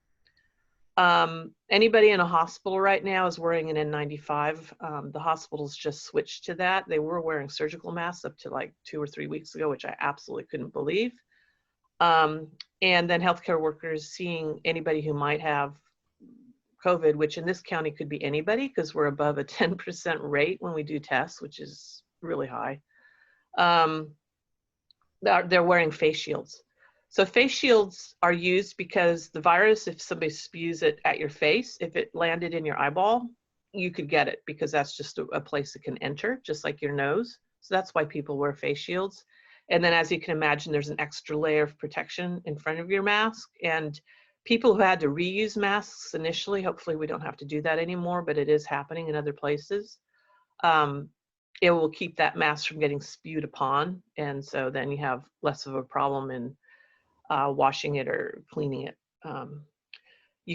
Anybody in a hospital right now is wearing an N95. The hospitals just switched to that. They were wearing surgical masks up to like 2 or 3 weeks ago, which I absolutely couldn't believe. And then healthcare workers seeing anybody who might have COVID, which in this county could be anybody because we're above a 10% rate when we do tests, which is really high. They're wearing face shields. So face shields are used because the virus, if somebody spews it at your face, if it landed in your eyeball, you could get it because that's just a place it can enter, just like your nose. So that's why people wear face shields. And then as you can imagine, there's an extra layer of protection in front of your mask. And people who had to reuse masks initially, hopefully we don't have to do that anymore, but it is happening in other places. It will keep that mask from getting spewed upon. And so then you have less of a problem in washing it or cleaning it.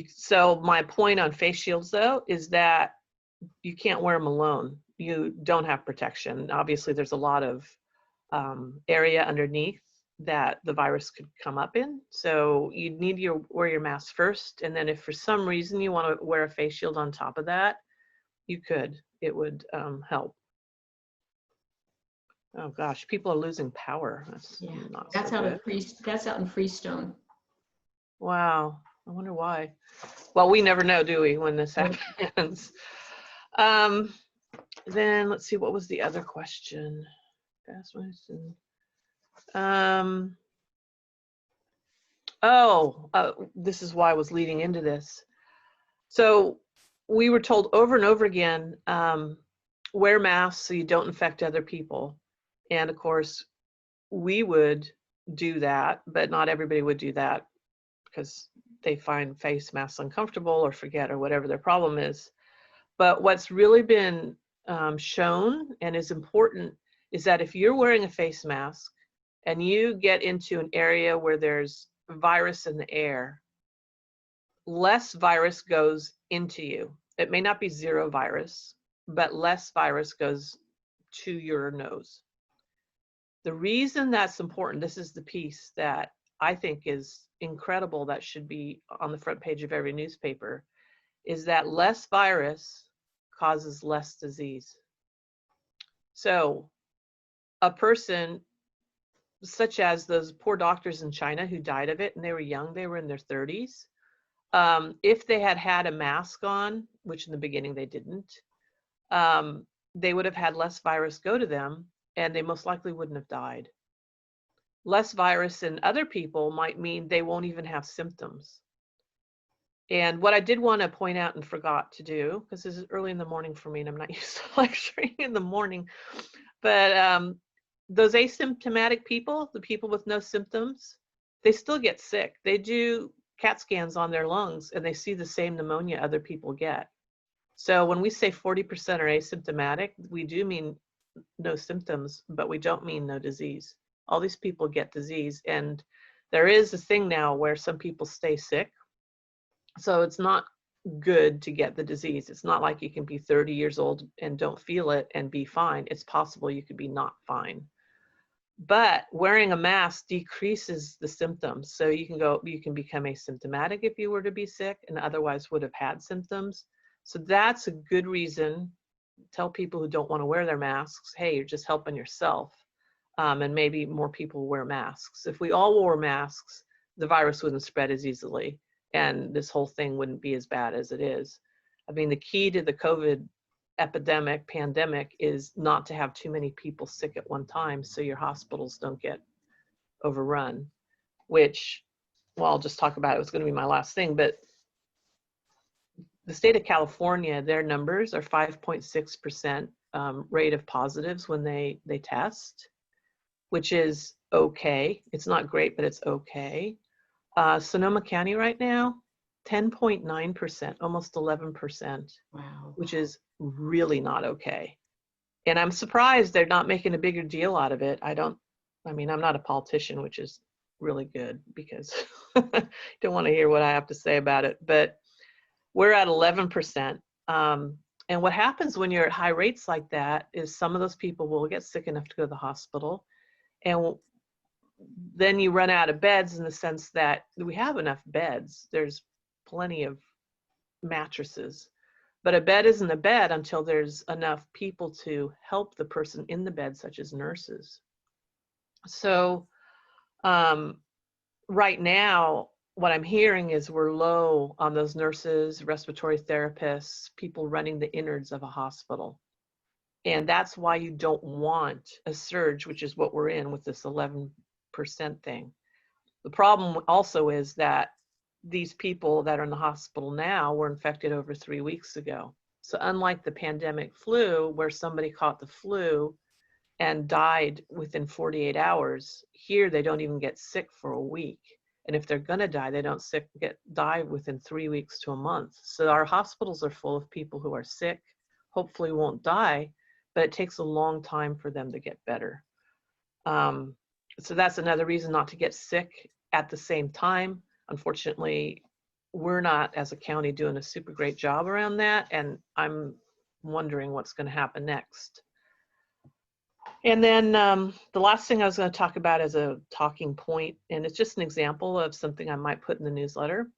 So my point on face shields though, is that you can't wear them alone. You don't have protection. Obviously there's a lot of area underneath that the virus could come up in. So you need to wear your mask first. And then if for some reason you want to wear a face shield on top of that, you could, it would help. Oh gosh, people are losing power. That's not That's so out good. that's out in Freestone. Wow, I wonder why. Well, we never know, do we, when this happens? Then let's see, what was the other question? This is why I was leading into this. So we were told over and over again, wear masks so you don't infect other people. And of course, we would do that, but not everybody would do that because they find face masks uncomfortable or forget or whatever their problem is. But what's really been shown and is important is that if you're wearing a face mask and you get into an area where there's virus in the air, less virus goes into you. It may not be zero virus, but less virus goes to your nose. The reason that's important, this is the piece that I think is incredible that should be on the front page of every newspaper, is that less virus causes less disease. So a person such as those poor doctors in China who died of it and they were young, they were in their 30s. If they had had a mask on, which in the beginning they didn't, they would have had less virus go to them and they most likely wouldn't have died. Less virus in other people might mean they won't even have symptoms. And what I did want to point out and forgot to do, because this is early in the morning for me and I'm not used to lecturing in the morning, but those asymptomatic people, the people with no symptoms, they still get sick. They do CAT scans on their lungs and they see the same pneumonia other people get. So when we say 40% are asymptomatic, we do mean no symptoms, but we don't mean no disease. All these people get disease. And there is a thing now where some people stay sick. So it's not good to get the disease. It's not like you can be 30 years old and don't feel it and be fine. It's possible you could be not fine. But wearing a mask decreases the symptoms. So you can become asymptomatic if you were to be sick and otherwise would have had symptoms. So that's a good reason. Tell people who don't want to wear their masks, hey, you're just helping yourself. And maybe more people wear masks. If we all wore masks, the virus wouldn't spread as easily and this whole thing wouldn't be as bad as it is. I mean, the key to the COVID pandemic is not to have too many people sick at one time so your hospitals don't get overrun, which, well, I'll just talk about it. It was going to be my last thing, but the state of California, their numbers are 5.6% rate of positives when they test, which is okay. It's not great, but it's okay. Sonoma County right now, 10.9%, almost 11%. Wow. Which is really not okay. And I'm surprised they're not making a bigger deal out of it. I mean, I'm not a politician, which is really good because I don't want to hear what I have to say about it, but we're at 11%. And what happens when you're at high rates like that is some of those people will get sick enough to go to the hospital. And then you run out of beds in the sense that we have enough beds. There's plenty of mattresses. But a bed isn't a bed until there's enough people to help the person in the bed, such as nurses. So right now, what I'm hearing is we're low on those nurses, respiratory therapists, people running the innards of a hospital. And that's why you don't want a surge, which is what we're in with this 11% thing. The problem also is that these people that are in the hospital now were infected over 3 weeks ago. So unlike the pandemic flu, where somebody caught the flu and died within 48 hours, here they don't even get sick for a week. And if they're gonna die, they don't die within 3 weeks to a month. So our hospitals are full of people who are sick, hopefully won't die, but it takes a long time for them to get better. So that's another reason not to get sick at the same time. Unfortunately, we're not, as a county, doing a super great job around that, and I'm wondering what's going to happen next. And then the last thing I was going to talk about is a talking point, and it's just an example of something I might put in the newsletter.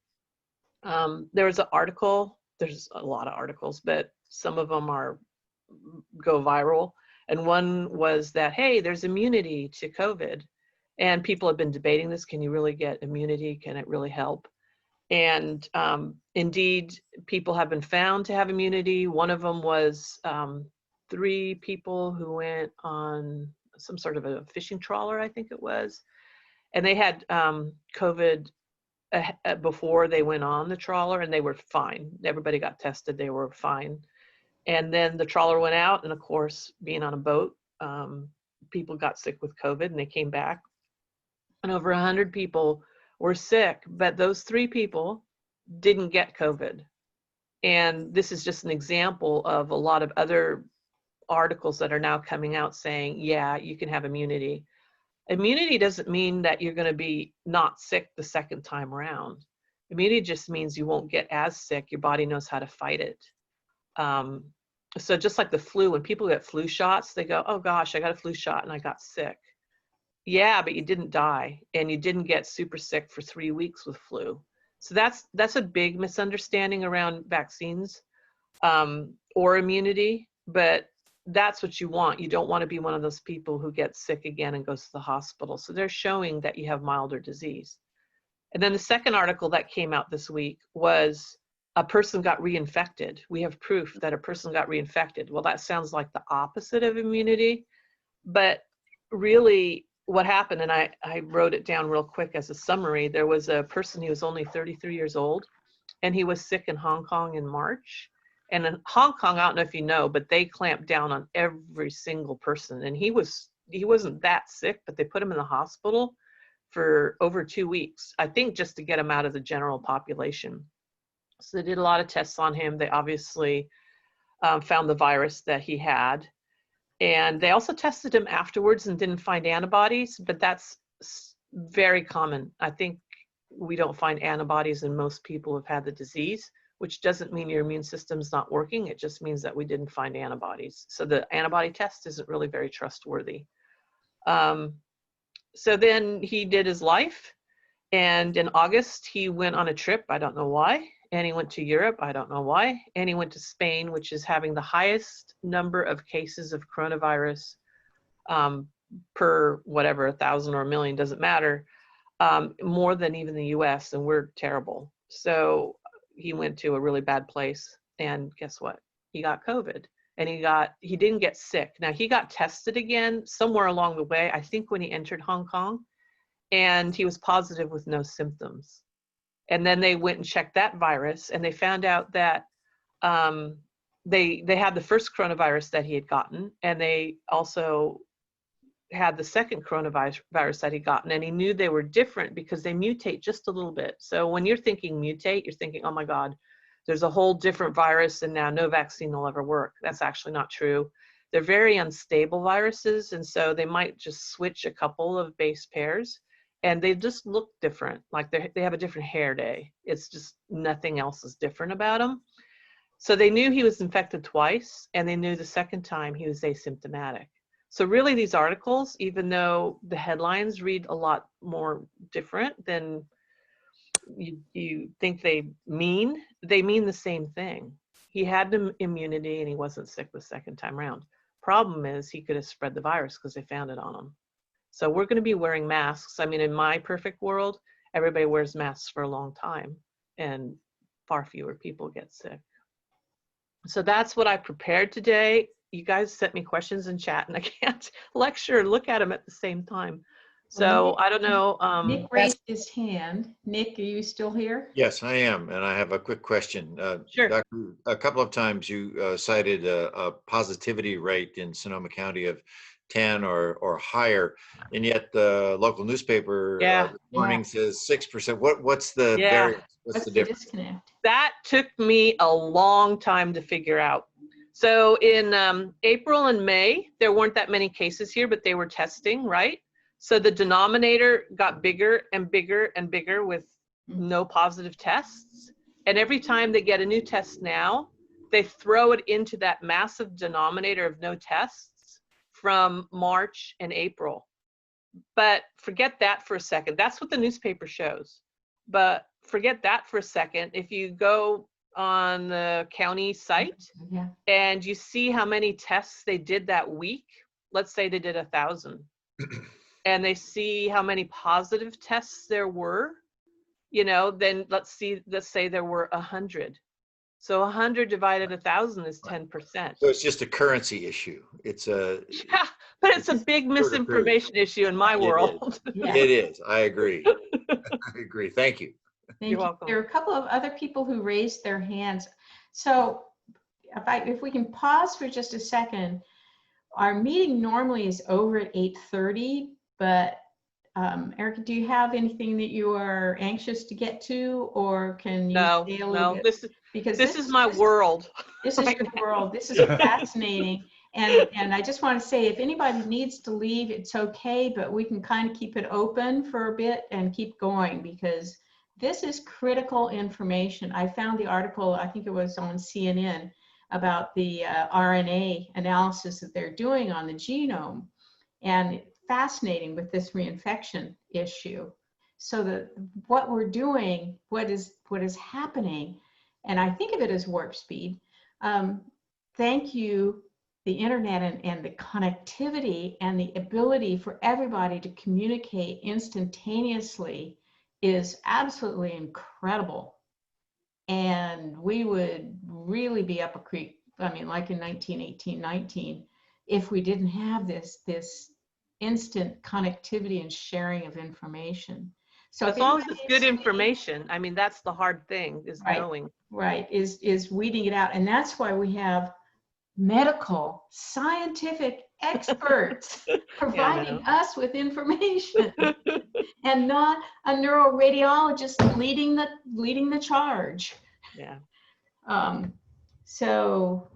There was an article, there's a lot of articles, but some of them go viral. And one was that, hey, there's immunity to COVID. And people have been debating this. Can you really get immunity? Can it really help? And indeed, people have been found to have immunity. One of them was 3 people who went on some sort of a fishing trawler, I think it was. And they had COVID before they went on the trawler, and they were fine. Everybody got tested. They were fine. And then the trawler went out, and of course, being on a boat, people got sick with COVID, and they came back. And over 100 people were sick, but those 3 people didn't get COVID. And this is just an example of a lot of other articles that are now coming out saying, yeah, you can have immunity. Immunity doesn't mean that you're going to be not sick the second time around. Immunity just means you won't get as sick. Your body knows how to fight it. So just like the flu, when people get flu shots, they go, oh gosh, I got a flu shot and I got sick. Yeah, but you didn't die, and you didn't get super sick for 3 weeks with flu. So that's a big misunderstanding around vaccines or immunity, but that's what you want. You don't want to be one of those people who gets sick again and goes to the hospital. So they're showing that you have milder disease. And then the second article that came out this week was a person got reinfected. We have proof that a person got reinfected. Well, that sounds like the opposite of immunity, but really what happened, and I wrote it down real quick as a summary, there was a person, he was only 33 years old, and he was sick in Hong Kong in March. And in Hong Kong, I don't know if you know, but they clamped down on every single person. And he wasn't that sick, but they put him in the hospital for over 2 weeks, I think just to get him out of the general population. So they did a lot of tests on him. They obviously found the virus that he had. And they also tested him afterwards and didn't find antibodies, but that's very common. I think we don't find antibodies in most people who've had the disease. which doesn't mean your immune system's not working. It just means that we didn't find antibodies. So the antibody test isn't really very trustworthy. So then he did his life. And in August, he went on a trip. I don't know why. And he went to Europe. I don't know why. And he went to Spain, which is having the highest number of cases of coronavirus per whatever, 1,000 or 1,000,000, doesn't matter, more than even the US. And we're terrible. So he went to a really bad place. And guess what? He got COVID. And he didn't get sick. Now, he got tested again somewhere along the way, I think when he entered Hong Kong. And he was positive with no symptoms. And then they went and checked that virus, and they found out that they had the first coronavirus that he had gotten, and they also had the second coronavirus that he'd gotten, and he knew they were different because they mutate just a little bit. So when you're thinking mutate, you're thinking, oh my God, there's a whole different virus and now no vaccine will ever work. That's actually not true. They're very unstable viruses, and so they might just switch a couple of base pairs, and they just look different. Like they have a different hair day. It's just nothing else is different about them. So they knew he was infected twice, and they knew the second time he was asymptomatic. So really these articles, even though the headlines read a lot more different than you think they mean the same thing. He had immunity and he wasn't sick the second time around. Problem is he could have spread the virus because they found it on him. So we're going to be wearing masks. I mean, in my perfect world, everybody wears masks for a long time and far fewer people get sick. So that's what I prepared today. You guys sent me questions in chat and I can't lecture and look at them at the same time. So I don't know. Nick raised his hand. Nick, are you still here? Yes, I am, and I have a quick question. Sure. Doctor, a couple of times you cited a positivity rate in Sonoma County of 10 or higher, and yet the local newspaper this morning says 6%. What's the variance? What's the difference? Disconnect? That took me a long time to figure out. So in April and May, there weren't that many cases here, but they were testing, right? So the denominator got bigger and bigger and bigger with no positive tests. And every time they get a new test now, they throw it into that massive denominator of no tests from March and April. But forget that for a second. That's what the newspaper shows. But forget that for a second. If you go on the county site and you see how many tests they did that week, let's say they did 1,000. And they see how many positive tests there were, you know, then let's say there were 100. So 100 divided 1,000 is 10%. So it's just a currency issue. It's a but it's a big misinformation issue in my world. It is. I agree. I agree. Thank you. You're welcome. There are a couple of other people who raised their hands. So if we can pause for just a second, our meeting normally is over at 8:30. But Erica, do you have anything that you are anxious to get to, or can you stay a little bit? This is my world. This is your world. This is fascinating. And I just want to say, if anybody needs to leave, it's okay, but we can kind of keep it open for a bit and keep going, because this is critical information. I found the article, I think it was on CNN, about the RNA analysis that they're doing on the genome. And fascinating with this reinfection issue. So what we're doing, what is happening, and I think of it as warp speed. Thank you, the internet and the connectivity and the ability for everybody to communicate instantaneously is absolutely incredible. And we would really be up a creek, I mean, like in 1918, 19, if we didn't have this instant connectivity and sharing of information. So as long as it's good information, I mean, that's the hard thing, is knowing. Right, is weeding it out. And that's why we have medical, scientific experts providing us with information and not a neuroradiologist leading the charge. Yeah. So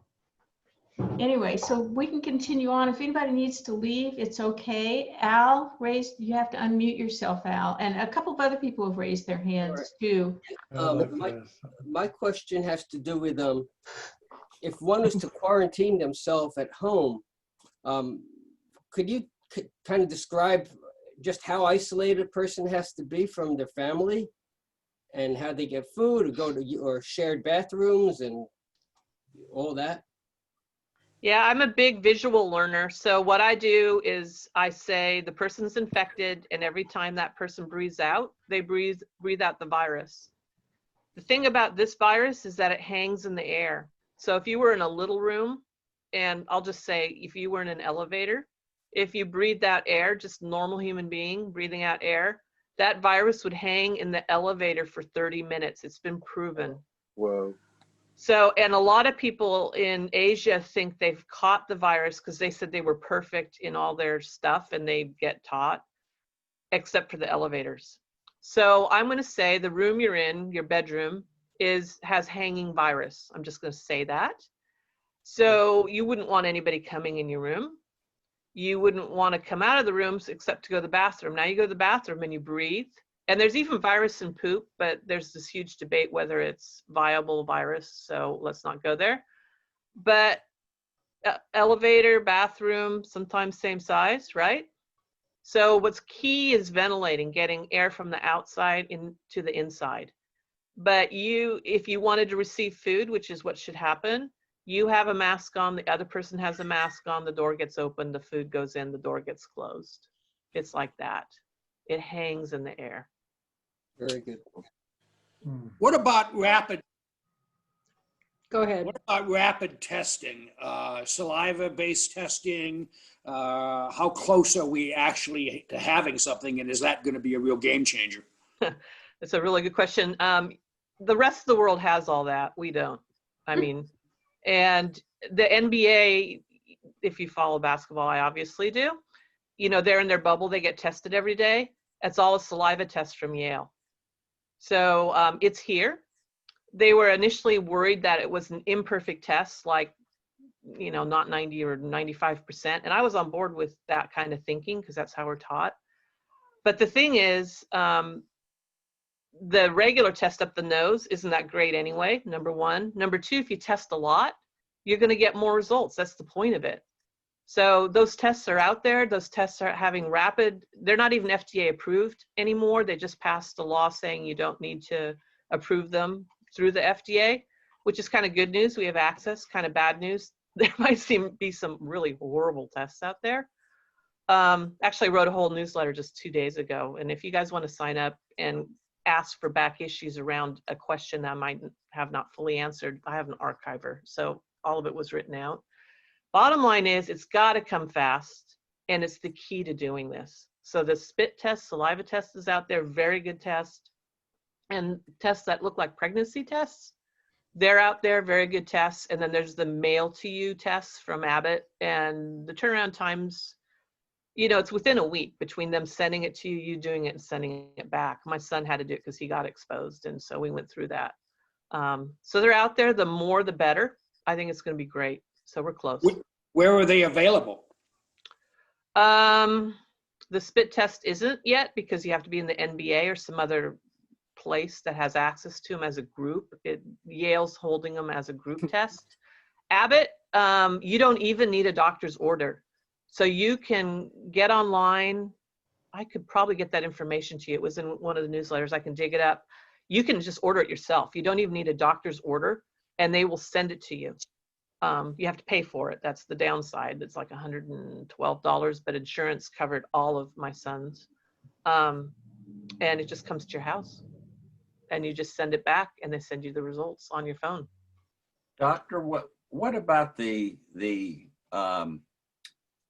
Anyway, so we can continue on. If anybody needs to leave, it's okay. Al raised, you have to unmute yourself, Al. And a couple of other people have raised their hands too. My question has to do with if one was to quarantine themselves at home, could you kind of describe just how isolated a person has to be from their family and how they get food or go to or shared bathrooms and all that? Yeah, I'm a big visual learner. So what I do is I say the person's infected, and every time that person breathes out, they breathe out the virus. The thing about this virus is that it hangs in the air. So if you were in a little room, and I'll just say if you were in an elevator, if you breathed out air, just normal human being breathing out air, that virus would hang in the elevator for 30 minutes. It's been proven. Whoa. So, and a lot of people in Asia think they've caught the virus because they said they were perfect in all their stuff and they get taught, except for the elevators. So I'm going to say the room you're in, your bedroom, has hanging virus. I'm just going to say that. So you wouldn't want anybody coming in your room. You wouldn't want to come out of the rooms except to go to the bathroom. Now you go to the bathroom and you breathe. And there's even virus in poop, but there's this huge debate whether it's viable virus, so let's not go there. But elevator, bathroom, sometimes same size, right? So what's key is ventilating, getting air from the outside into the inside. But if you wanted to receive food, which is what should happen, you have a mask on, the other person has a mask on, the door gets open, the food goes in, the door gets closed. It's like that. It hangs in the air. Very good. What about rapid? Go ahead. What about rapid testing? Saliva-based testing? How close are we actually to having something, and is that going to be a real game changer? That's a really good question. The rest of the world has all that. We don't. I mean, and the NBA, if you follow basketball, I obviously do. You know, they're in their bubble. They get tested every day. It's all a saliva test from Yale. So it's here. They were initially worried that it was an imperfect test, like, you know, not 90 or 95%. And I was on board with that kind of thinking because that's how we're taught. But the thing is, the regular test up the nose isn't that great anyway, number one. Number two, if you test a lot, you're going to get more results. That's the point of it. So those tests are out there. Those tests are having rapid, they're not even FDA approved anymore. They just passed a law saying you don't need to approve them through the FDA, which is kind of good news. We have access. Kind of bad news. There might be some really horrible tests out there. Actually, I wrote a whole newsletter just 2 days ago. And if you guys want to sign up and ask for back issues around a question that I might have not fully answered, I have an archiver. So all of it was written out. Bottom line is it's got to come fast, and it's the key to doing this. So the spit test, saliva test is out there, very good test. And tests that look like pregnancy tests, they're out there, very good tests. And then there's the mail to you tests from Abbott, and the turnaround times, you know, it's within a week between them sending it to you, you doing it and sending it back. My son had to do it because he got exposed, and so we went through that. So they're out there, the more the better. I think it's going to be great. So we're close. Where are they available? The spit test isn't yet because you have to be in the NBA or some other place that has access to them as a group. Yale's holding them as a group test. Abbott, you don't even need a doctor's order. So you can get online. I could probably get that information to you. It was in one of the newsletters. I can dig it up. You can just order it yourself. You don't even need a doctor's order, and they will send it to you. You have to pay for it. That's the downside. It's like $112, but insurance covered all of my son's. And it just comes to your house. And you just send it back, and they send you the results on your phone. Doctor, what about the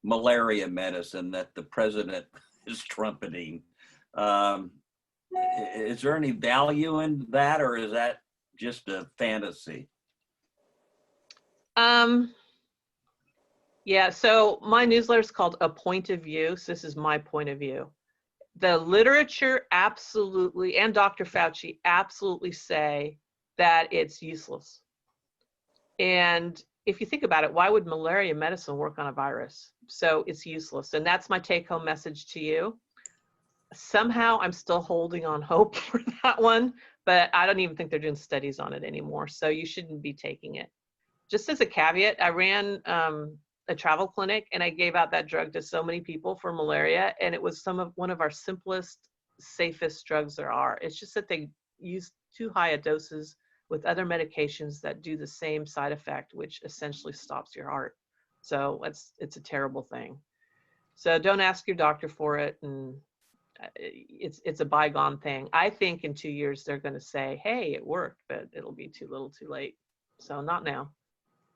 malaria medicine that the president is trumpeting? Is there any value in that, or is that just a fantasy? Yeah, so my newsletter is called A Point of View. So this is my point of view. The literature absolutely, and Dr. Fauci absolutely say that it's useless. And if you think about it, why would malaria medicine work on a virus? So it's useless. And that's my take-home message to you. Somehow I'm still holding on hope for that one, but I don't even think they're doing studies on it anymore. So you shouldn't be taking it. Just as a caveat, I ran a travel clinic and I gave out that drug to so many people for malaria, and it was one of our simplest, safest drugs there are. It's just that they use too high a doses with other medications that do the same side effect, which essentially stops your heart. So it's a terrible thing. So don't ask your doctor for it, and it's a bygone thing. I think in 2 years they're going to say, hey, it worked, but it'll be too little too late. So not now.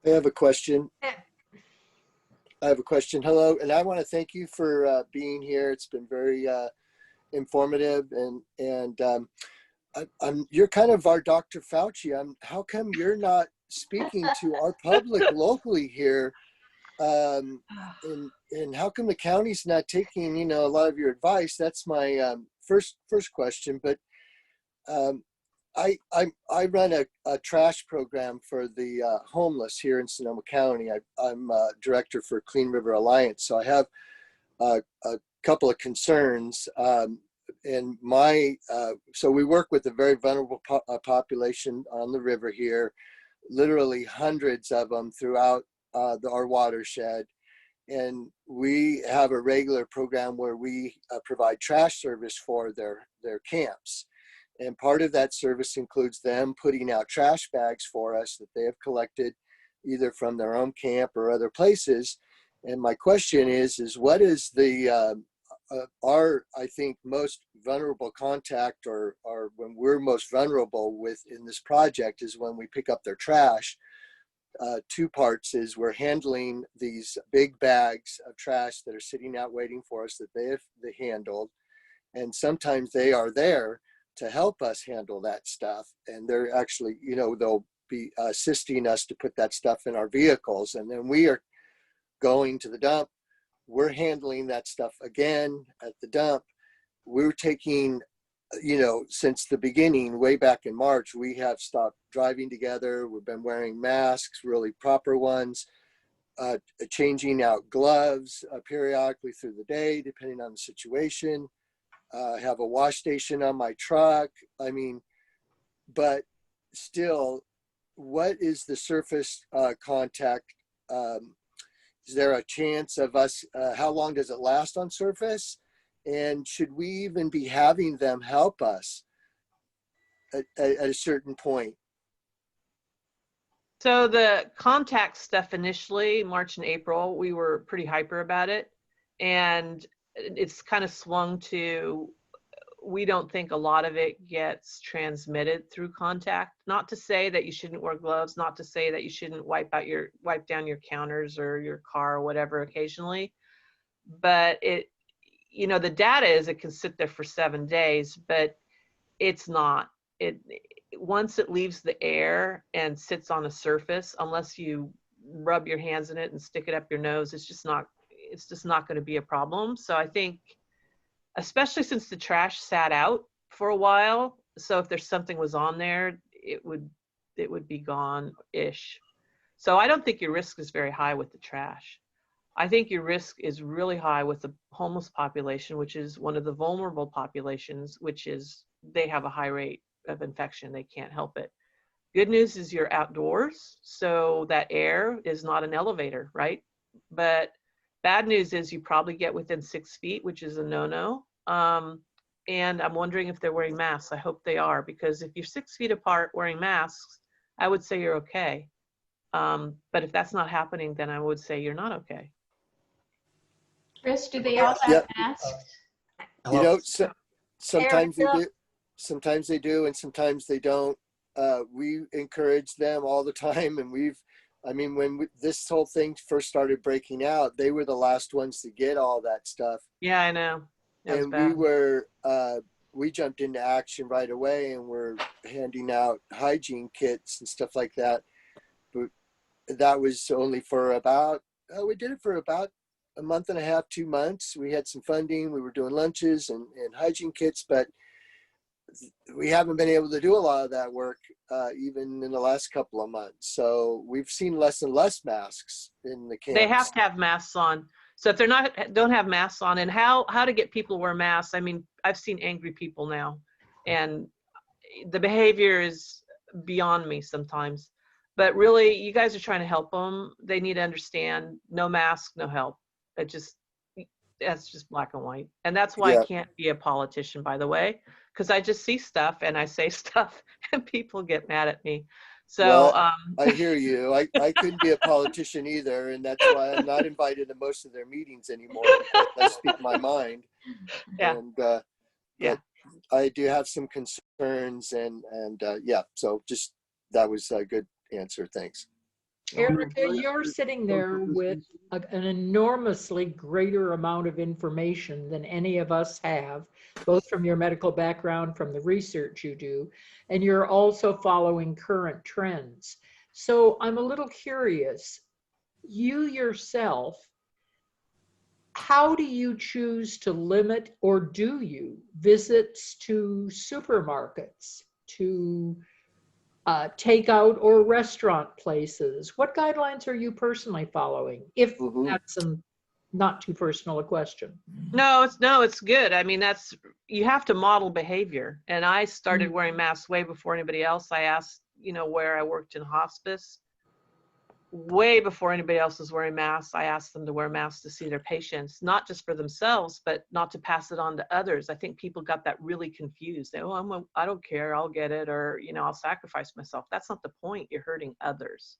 I have a question. Hello, and I want to thank you for being here. It's been very informative, and you're kind of our Dr. Fauci. How come you're not speaking to our public locally here? And how come the county's not taking, a lot of your advice? That's my first question. But I run a trash program for the homeless here in Sonoma County. I'm director for Clean River Alliance, so I have a couple of concerns. So we work with a very vulnerable population on the river here, literally hundreds of them throughout our watershed. And we have a regular program where we provide trash service for their camps. And part of that service includes them putting out trash bags for us that they have collected either from their own camp or other places. And my question is what is our, I think, most vulnerable contact or when we're most vulnerable in this project is when we pick up their trash. Two parts is we're handling these big bags of trash that are sitting out waiting for us that they handled. And sometimes they are there to help us handle that stuff. And they're actually, they'll be assisting us to put that stuff in our vehicles. And then we are going to the dump. We're handling that stuff again at the dump. We're taking, since the beginning, way back in March, we have stopped driving together. We've been wearing masks, really proper ones, changing out gloves periodically through the day, depending on the situation. Have a wash station on my truck. But still, what is the surface contact? Is there a chance of us, how long does it last on surface? And should we even be having them help us at a certain point? So the contact stuff initially, March and April, we were pretty hyper about it. And it's kind of swung to, we don't think a lot of it gets transmitted through contact. Not to say that you shouldn't wear gloves, not to say that you shouldn't wipe down your counters or your car or whatever occasionally. But the data is it can sit there for 7 days, but it's not. Once it leaves the air and sits on a surface, unless you rub your hands in it and stick it up your nose, it's just not going to be a problem. So I think, especially since the trash sat out for a while, so if there's something was on there, it would be gone-ish. So I don't think your risk is very high with the trash. I think your risk is really high with the homeless population, which is one of the vulnerable populations, which is they have a high rate of infection. They can't help it. Good news is you're outdoors, so that air is not an elevator, right? But bad news is you probably get within 6 feet, which is a no-no. And I'm wondering if they're wearing masks. I hope they are, because if you're 6 feet apart wearing masks, I would say you're okay. But if that's not happening, then I would say you're not okay. Chris, do they all have masks? Sometimes they do. Sometimes they do, and sometimes they don't. We encourage them all the time, and when this whole thing first started breaking out, they were the last ones to get all that stuff. Yeah, I know. And we jumped into action right away, and we're handing out hygiene kits and stuff like that. But that was only for we did it for about a month and a half, 2 months. We had some funding. We were doing lunches and hygiene kits, but we haven't been able to do a lot of that work even in the last couple of months. So we've seen less and less masks in the camps. They have to have masks on. So if they're don't have masks on, and how to get people to wear masks. I mean, I've seen angry people now, and the behavior is beyond me sometimes. But really, you guys are trying to help them. They need to understand no mask, no help. That's just black and white. And that's why I can't be a politician, by the way, because I just see stuff and I say stuff and people get mad at me. So well, I hear you. I couldn't be a politician either, and that's why I'm not invited to most of their meetings anymore, because I speak my mind. Yeah. And but I do have some concerns, and yeah. So just that was a good answer. Thanks. Erica, you're sitting there with an enormously greater amount of information than any of us have, both from your medical background, from the research you do, and you're also following current trends. So I'm a little curious, you yourself, how do you choose to limit, or do you, visits to supermarkets, to takeout or restaurant places? What guidelines are you personally following? If that's not too personal a question. No, it's good. I mean, you have to model behavior. And I started wearing masks way before anybody else. I asked, where I worked in hospice, way before anybody else was wearing masks. I asked them to wear masks to see their patients, not just for themselves, but not to pass it on to others. I think people got that really confused. I don't care, I'll get it, or, I'll sacrifice myself. That's not the point. You're hurting others.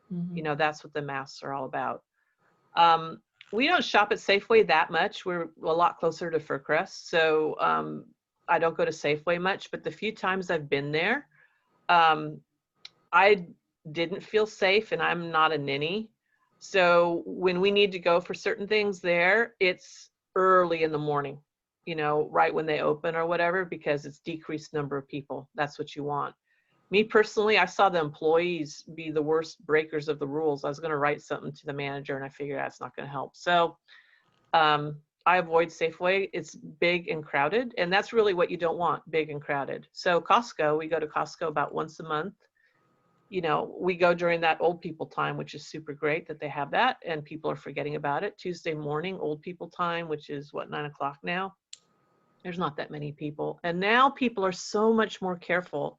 That's what the masks are all about. We don't shop at Safeway that much. We're a lot closer to Furcrest. So I don't go to Safeway much, but the few times I've been there, I didn't feel safe, and I'm not a ninny. So when we need to go for certain things there, it's early in the morning, right when they open or whatever, because it's decreased number of people. That's what you want. Me personally, I saw the employees be the worst breakers of the rules. I was going to write something to the manager, and I figured that's not going to help. So I avoid Safeway. It's big and crowded, and that's really what you don't want, big and crowded. So Costco, we go to Costco about once a month. We go during that old people time, which is super great that they have that, and people are forgetting about it. Tuesday morning, old people time, which is 9 o'clock now. There's not that many people. And now people are so much more careful.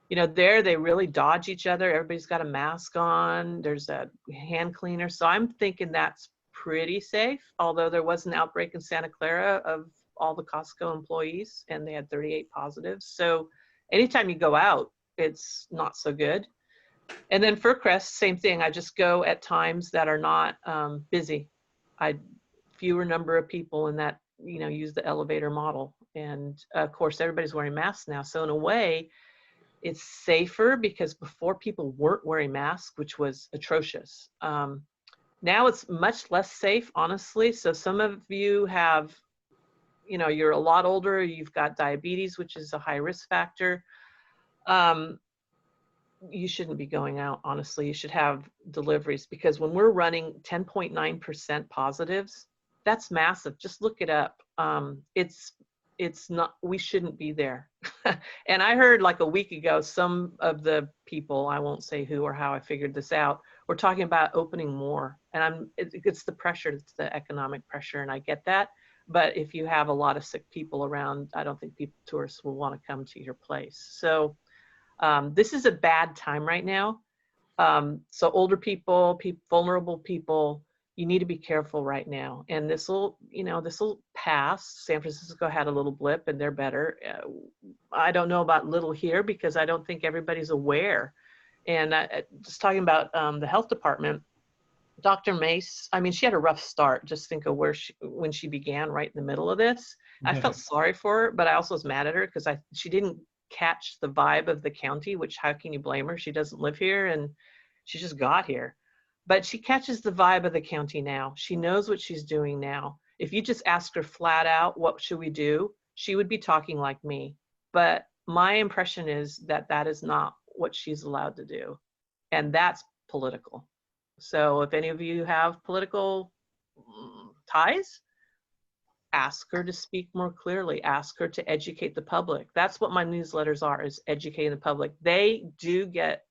There they really dodge each other. Everybody's got a mask on. There's a hand cleaner. So I'm thinking that's pretty safe, although there was an outbreak in Santa Clara of all the Costco employees, and they had 38 positives. So anytime you go out, it's not so good. And then Furcrest, same thing. I just go at times that are not busy. Fewer number of people, and that, use the elevator model. And of course, everybody's wearing masks now. So in a way, it's safer, because before people weren't wearing masks, which was atrocious. Now it's much less safe, honestly. So some of you have, you're a lot older, you've got diabetes, which is a high risk factor. You shouldn't be going out, honestly. You should have deliveries, because when we're running 10.9% positives, that's massive. Just look it up. It's not, we shouldn't be there. And I heard like a week ago, some of the people, I won't say who or how I figured this out, were talking about opening more. And it's the pressure, it's the economic pressure, and I get that. But if you have a lot of sick people around, I don't think tourists will want to come to your place. So this is a bad time right now. So older people, vulnerable people, you need to be careful right now. And this will pass. San Francisco had a little blip, and they're better. I don't know about little here, because I don't think everybody's aware. And just talking about the health department, Dr. Mace, I mean, she had a rough start. Just think of when she began right in the middle of this. I felt sorry for her, but I also was mad at her, because she didn't catch the vibe of the county, which how can you blame her? She doesn't live here, and she just got here. But she catches the vibe of the county now. She knows what she's doing now. If you just ask her flat out, what should we do? She would be talking like me. But my impression is that that is not what she's allowed to do. And that's political. So if any of you have political ties, ask her to speak more clearly, ask her to educate the public. That's what my newsletters are, is educating the public. They do get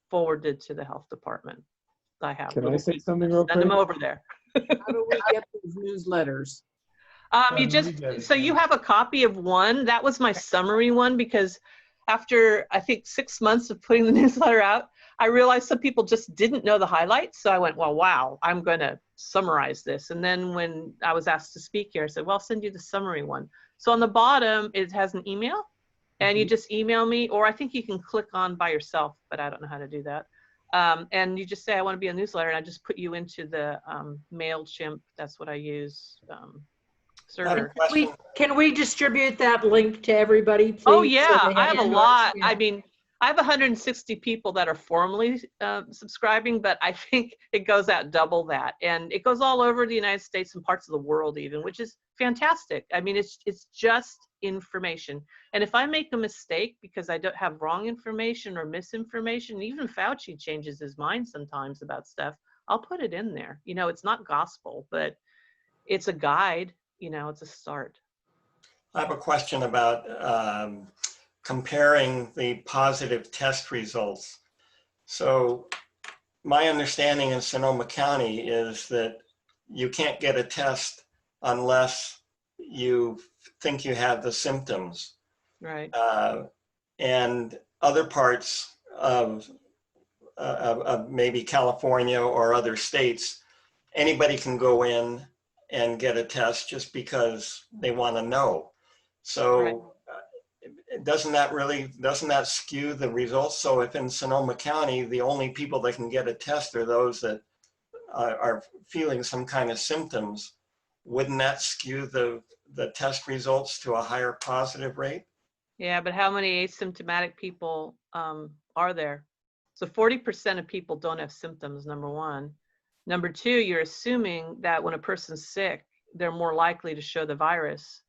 forwarded to the health department. I have Can I little say people something that real send them quick? over there. How do we get these newsletters? You just, so you have a copy of one. That was my summary one, because after I think 6 months of putting the newsletter out, I realized some people just didn't know the highlights. So I went, well, wow, I'm going to summarize this. And then when I was asked to speak here, I said, well, I'll send you the summary one. So on the bottom, it has an email, and you just email me, or I think you can click on by yourself, but I don't know how to do that. And you just say, I want to be a newsletter, and I just put you into the MailChimp. That's what I use. Server. Can we distribute that link to everybody, please? Oh so yeah, they I have a invoice? lot. Yeah. I mean, I have 160 people that are formally subscribing, but I think it goes out double that, and it goes all over the United States and parts of the world even, which is fantastic. I mean, it's just information, and if I make a mistake because I don't have wrong information or misinformation, even Fauci changes his mind sometimes about stuff, I'll put it in there. You know, it's not gospel, but it's a guide. You know, it's a start. I have a question about comparing the positive test results. So my understanding in Sonoma County is that you can't get a test unless you think you have the symptoms. Right. And other parts of maybe California or other states, anybody can go in and get a test just because they want to know. So doesn't that skew the results? So if in Sonoma County, the only people that can get a test are those that are feeling some kind of symptoms, wouldn't that skew the test results to a higher positive rate? Yeah, but how many asymptomatic people are there? So 40% of people don't have symptoms, number one. Number two, you're assuming that when a person's sick, they're more likely to show the virus,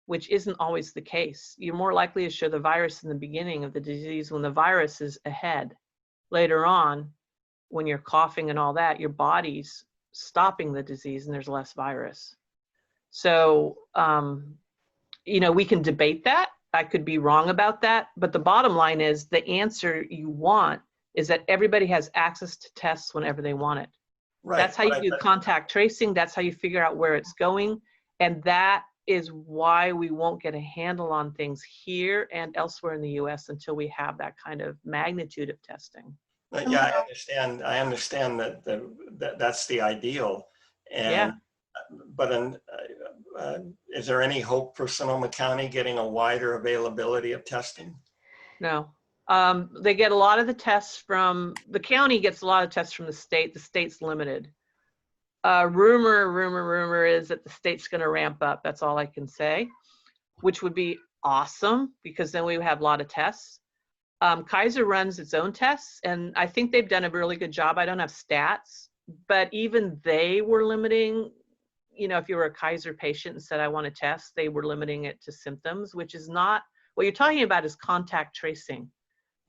which isn't always the case. You're more likely to show the virus in the beginning of the disease when the virus is ahead. Later on, when you're coughing and all that, your body's stopping the disease and there's less virus. So, you know, we can debate that. I could be wrong about that, but the bottom line is the answer you want is that everybody has access to tests whenever they want it. Right. That's how you do contact tracing. That's how you figure out where it's going. And that is why we won't get a handle on things here and elsewhere in the US until we have that kind of magnitude of testing. Yeah, I understand that that's the ideal. And, yeah. But is there any hope for Sonoma County getting a wider availability of testing? No. They get a lot of the tests from, the county gets a lot of tests from the state. The state's limited. Rumor is that the state's going to ramp up. That's all I can say, which would be awesome because then we would have a lot of tests. Kaiser runs its own tests, and I think they've done a really good job. I don't have stats, but even they were limiting, you know, if you were a Kaiser patient and said, I want to test, they were limiting it to symptoms, which is not, what you're talking about is contact tracing.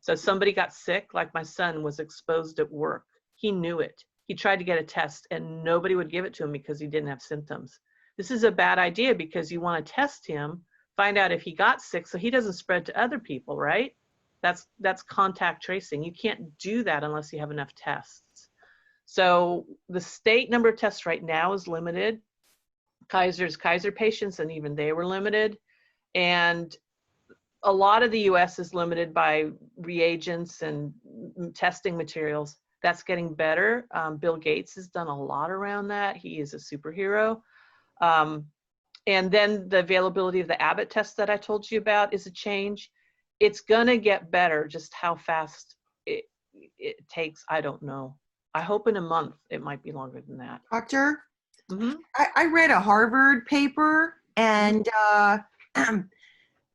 So somebody got sick, like my son was exposed at work. He knew it. He tried to get a test and nobody would give it to him because he didn't have symptoms. This is a bad idea because you want to test him, find out if he got sick so he doesn't spread to other people, right? That's contact tracing. You can't do that unless you have enough tests. So the state number of tests right now is limited. Kaiser patients, and even they were limited. And a lot of the US is limited by reagents and testing materials. That's getting better. Bill Gates has done a lot around that. He is a superhero. And then the availability of the Abbott test that I told you about is a change. It's gonna get better. Just how fast it takes, I don't know. I hope in a month. It might be longer than that. Doctor, Mm-hmm. I read a Harvard paper and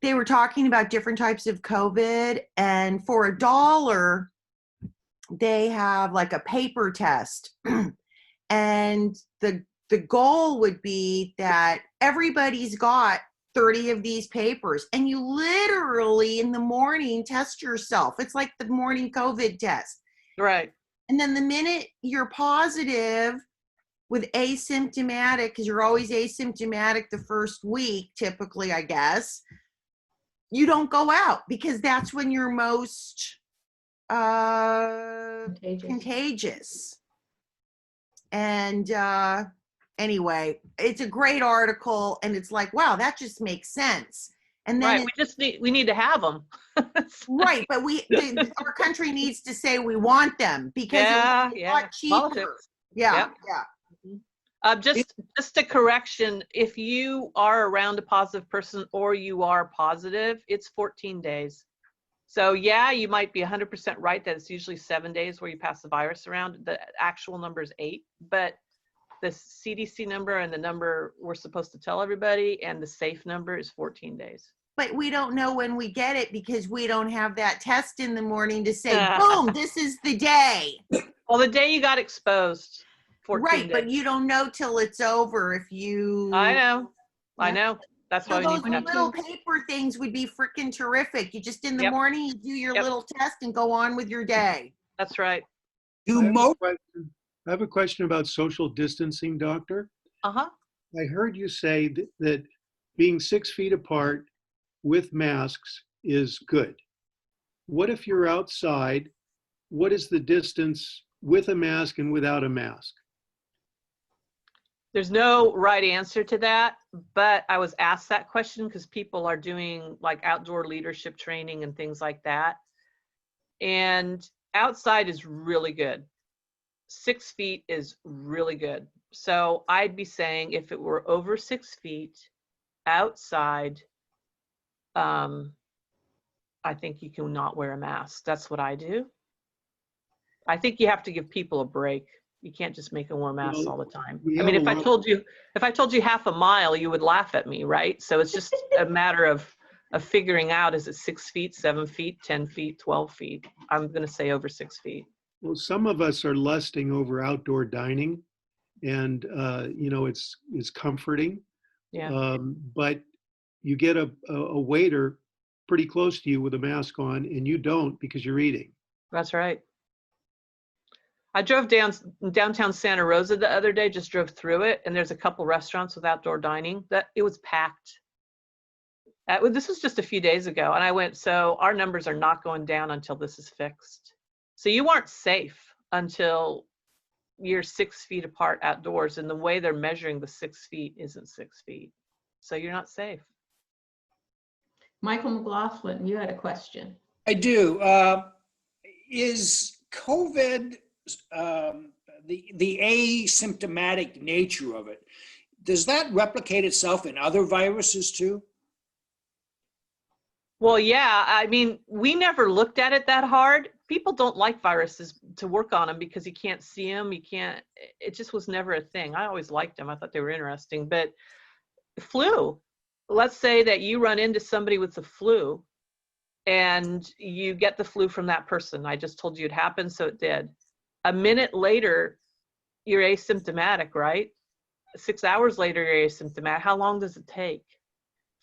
they were talking about different types of COVID, and for $1, they have like a paper test. And the goal would be that everybody's got 30 of these papers, and you literally in the morning test yourself. It's like the morning COVID test. Right. And then the minute you're positive, with asymptomatic, because you're always asymptomatic the first week, typically, I guess, you don't go out because that's when you're most contagious. And anyway, it's a great article, and it's like, wow, that just makes sense. And then right, we need to have them. Right, but our country needs to say we want them because yeah, it's a yeah. lot cheaper. Politics. Yeah, Yep. yeah. Just a correction. If you are around a positive person or you are positive, it's 14 days. So yeah, you might be 100% right that it's usually 7 days where you pass the virus around. The actual number is 8, but the CDC number and the number we're supposed to tell everybody and the safe number is 14 days. But we don't know when we get it because we don't have that test in the morning to say, boom, this is the day. Well, the day you got exposed. 14 right, days. but you don't know till it's over if you. I know. Yeah. I know. That's So why we those need little paper things would be freaking terrific. You just in the Yep. morning, you do your Yep. little test and go on with your day. That's right. I have a question about social distancing, doctor. Uh-huh. I heard you say that being 6 feet apart with masks is good. What if you're outside? What is the distance with a mask and without a mask? There's no right answer to that, but I was asked that question because people are doing like outdoor leadership training and things like that. And outside is really good. 6 feet is really good. So I'd be saying if it were over 6 feet outside, I think you can not wear a mask. That's what I do. I think you have to give people a break. You can't just make them wear masks all the time. I mean, if I told you half a mile, you would laugh at me, right? So it's just a matter of figuring out, is it 6 feet, 7 feet, 10 feet, 12 feet? I'm going to say over 6 feet. Well, some of us are lusting over outdoor dining, and it's comforting. Yeah. But you get a waiter pretty close to you with a mask on, and you don't because you're eating. That's right. I drove downtown Santa Rosa the other day, just drove through it, and there's a couple restaurants with outdoor dining that it was packed. This was just a few days ago, and I went, so our numbers are not going down until this is fixed. So you aren't safe until you're 6 feet apart outdoors, and the way they're measuring the 6 feet isn't 6 feet. So you're not safe. Michael McLaughlin, you had a question. I do. Is COVID, the asymptomatic nature of it, does that replicate itself in other viruses too? Well, yeah, I mean, we never looked at it that hard. People don't like viruses to work on them because you can't see them. It just was never a thing. I always liked them. I thought they were interesting. But flu, let's say that you run into somebody with the flu and you get the flu from that person. I just told you it happened, so it did. A minute later, you're asymptomatic, right? 6 hours later, you're asymptomatic. How long does it take?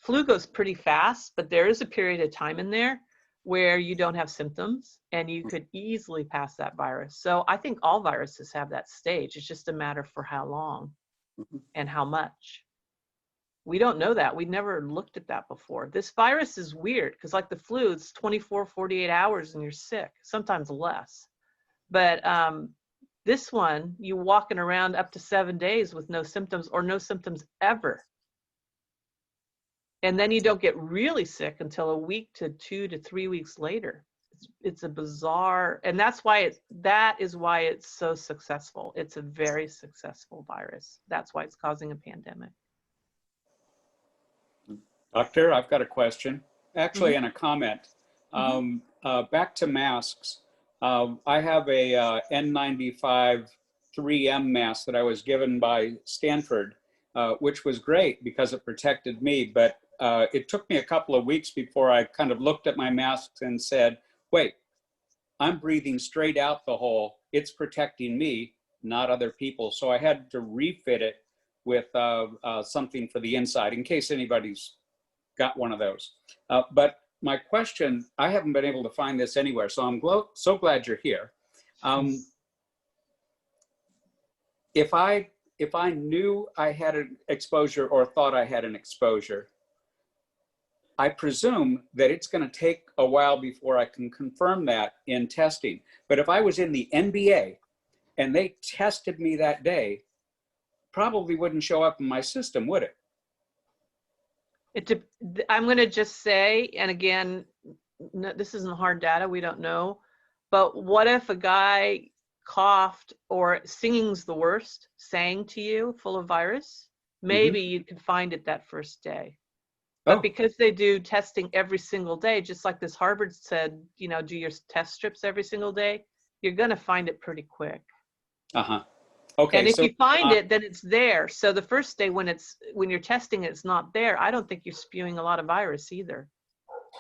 Flu goes pretty fast, but there is a period of time in there where you don't have symptoms and you could easily pass that virus. So I think all viruses have that stage. It's just a matter for how long and how much. We don't know that. We never looked at that before. This virus is weird because like the flu, it's 24, 48 hours and you're sick, sometimes less. But this one, you walking around up to 7 days with no symptoms or no symptoms ever. And then you don't get really sick until a week to 2 to 3 weeks later. It's a bizarre, and that is why it's so successful. It's a very successful virus. That's why it's causing a pandemic. Doctor, I've got a question, actually, and a comment. Back to masks. I have a N95 3M mask that I was given by Stanford, which was great because it protected me, but it took me a couple of weeks before I kind of looked at my masks and said, wait, I'm breathing straight out the hole. It's protecting me, not other people. So I had to refit it with something for the inside in case anybody's got one of those. But my question, I haven't been able to find this anywhere, so I'm so glad you're here. If I if I knew I had an exposure or thought I had an exposure, I presume that it's going to take a while before I can confirm that in testing. But if I was in the NBA and they tested me that day, probably wouldn't show up in my system, would it? I'm going to just say, and again, no, this isn't hard data, we don't know, but what if a guy coughed or singing's the worst, sang to you full of virus? Maybe you could find it that first day. But because they do testing every single day, just like this Harvard said, you know, do your test strips every single day, you're going to find it pretty quick. Okay. And if you find it, then it's there. So the first day when you're testing it, it's not there. I don't think you're spewing a lot of virus either,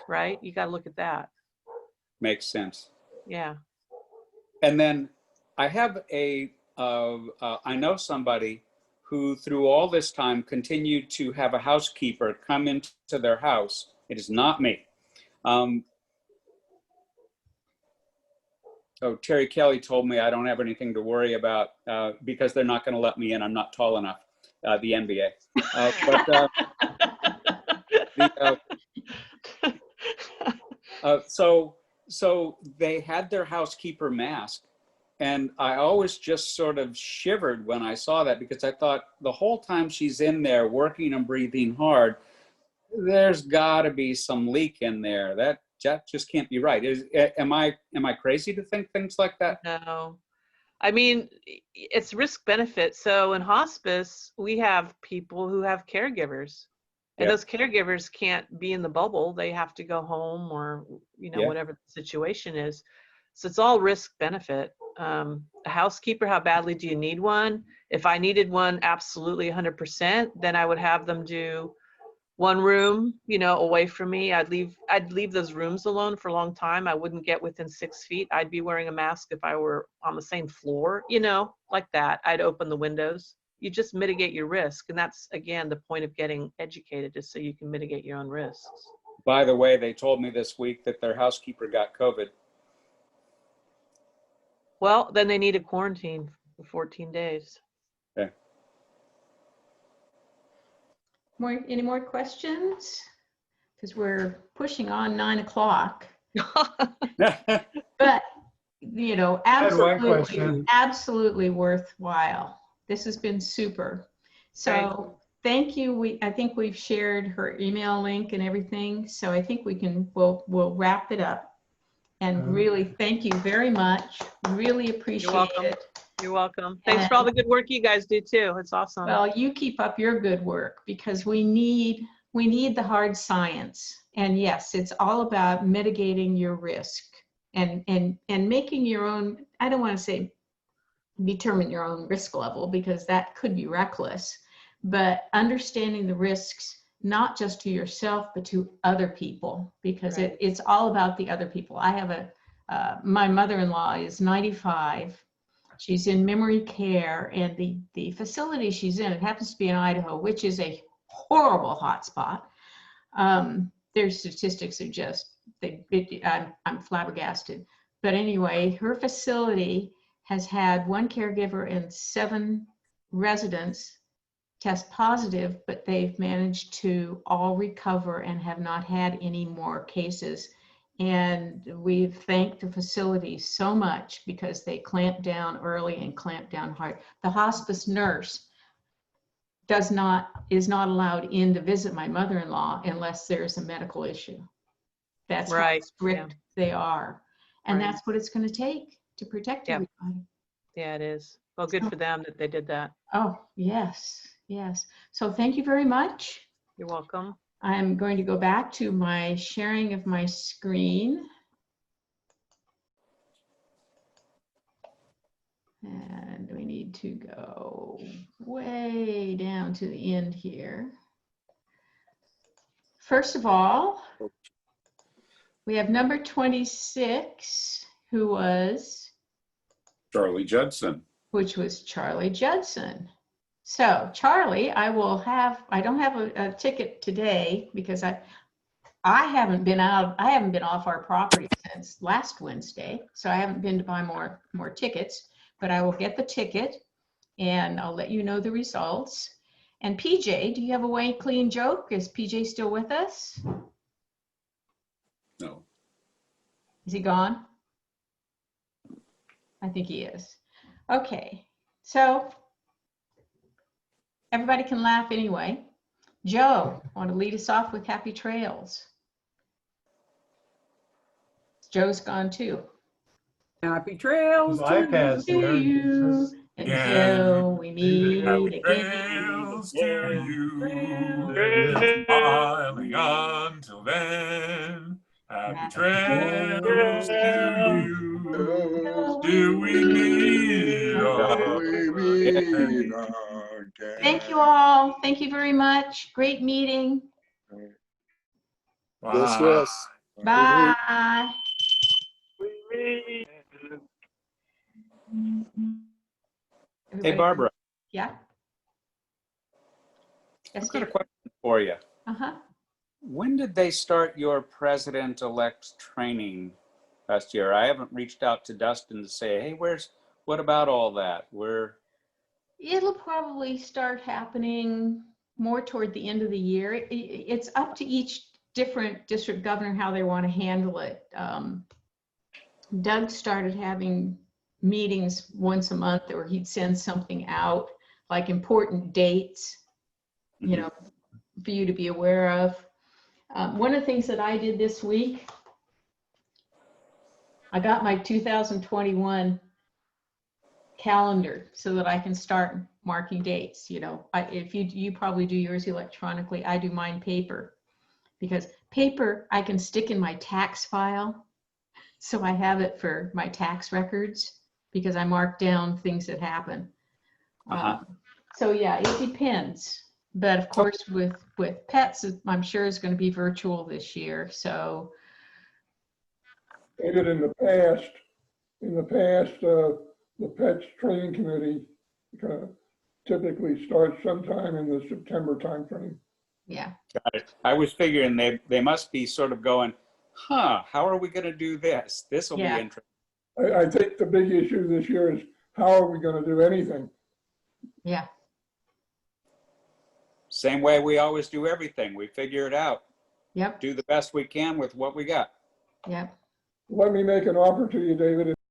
right? You got to look at that. Makes sense. Yeah. And then I have I know somebody who through all this time continued to have a housekeeper come into their house. It is not me. Terry Kelly told me I don't have anything to worry about because they're not going to let me in. I'm not tall enough, the NBA. So they had their housekeeper mask. And I always just sort of shivered when I saw that, because I thought the whole time she's in there working and breathing hard, there's got to be some leak in there. That just can't be right. Am I crazy to think things like that? No. I mean, it's risk benefit. So in hospice, we have people who have caregivers. And those caregivers can't be in the bubble. They have to go home or, you know, whatever the situation is. So it's all risk benefit. A housekeeper, how badly do you need one? If I needed one absolutely 100%, then I would have them do one room, you know, away from me. I'd leave those rooms alone for a long time. I wouldn't get within 6 feet. I'd be wearing a mask if I were on the same floor, you know, like that. I'd open the windows. You just mitigate your risk. And that's, again, the point of getting educated, is so you can mitigate your own risks. By the way, they told me this week that their housekeeper got COVID. Well, then they need a quarantine for 14 days. Okay. Any more questions? Because we're pushing on 9 o'clock. But, you know, absolutely worthwhile. This has been super. So thank you. I think we've shared her email link and everything. So I think we'll wrap it up. And really, thank you very much. Really appreciate it. You're welcome. Thanks for all the good work you guys do too. It's awesome. Well, you keep up your good work, because we need the hard science. And yes, it's all about mitigating your risk and making your own, I don't want to say determine your own risk level, because that could be reckless, but understanding the risks, not just to yourself, but to other people, because it's all about the other people. I have my mother-in-law is 95. She's in memory care, and the facility she's in, it happens to be in Idaho, which is a horrible hotspot. Their statistics are just, I'm flabbergasted. But anyway, her facility has had one caregiver and 7 residents test positive, but they've managed to all recover and have not had any more cases. And we've thanked the facility so much, because they clamped down early and clamped down hard. The hospice nurse is not allowed in to visit my mother-in-law unless there's a medical issue. That's how strict they are. And that's what it's going to take to protect everybody. Yeah, it is. Well, good for them that they did that. Oh, yes. Yes. So thank you very much. You're welcome. I'm going to go back to my sharing of my screen. And we need to go way down to the end here. First of all, we have number 26, who was Charlie Judson. Which was Charlie Judson. So Charlie, I don't have a ticket today, because I haven't been off our property since last Wednesday. So I haven't been to buy more tickets, but I will get the ticket. and I'll let you know the results. And PJ, do you have a Wayne Clean joke? Is PJ still with us? No. Is he gone? I think he is. Okay, so everybody can laugh anyway. Joe, want to lead us off with happy trails? Joe's gone too. Happy trails bypass to there. you until we meet Happy again. trails to you. Smiling until then. Happy trails to you. Till we meet again. Thank you all. Thank you very much. Great meeting. Yes, yes. Bye. Hey, Everybody- Barbara, Yeah. Yes, I've got a Dave? question for you. Uh-huh. When did they start your president-elect training last year? I haven't reached out to Dustin to say, hey, what about all that? It'll probably start happening more toward the end of the year. It's up to each different district governor how they want to handle it. Doug started having meetings once a month where he'd send something out, like important dates, you know, for you to be aware of. One of the things that I did this week, I got my 2021 calendar so that I can start marking dates. You know, if you probably do yours electronically, I do mine paper, because paper I can stick in my tax file, so I have it for my tax records, because I mark down things that happen. So yeah, it depends. But of course, with pets, I'm sure is going to be virtual this year. So David, in the past, the Pets Training Committee typically starts sometime in the September timeframe. yeah. Got it. I was figuring they must be sort of going, how are we going to do this? This will be interesting. I think the big issue this year is how are we going to do anything? Yeah. Same way we always do everything. We figure it out. Yep. Do the best we can with what we got. Yep. Let me make an offer to you, David.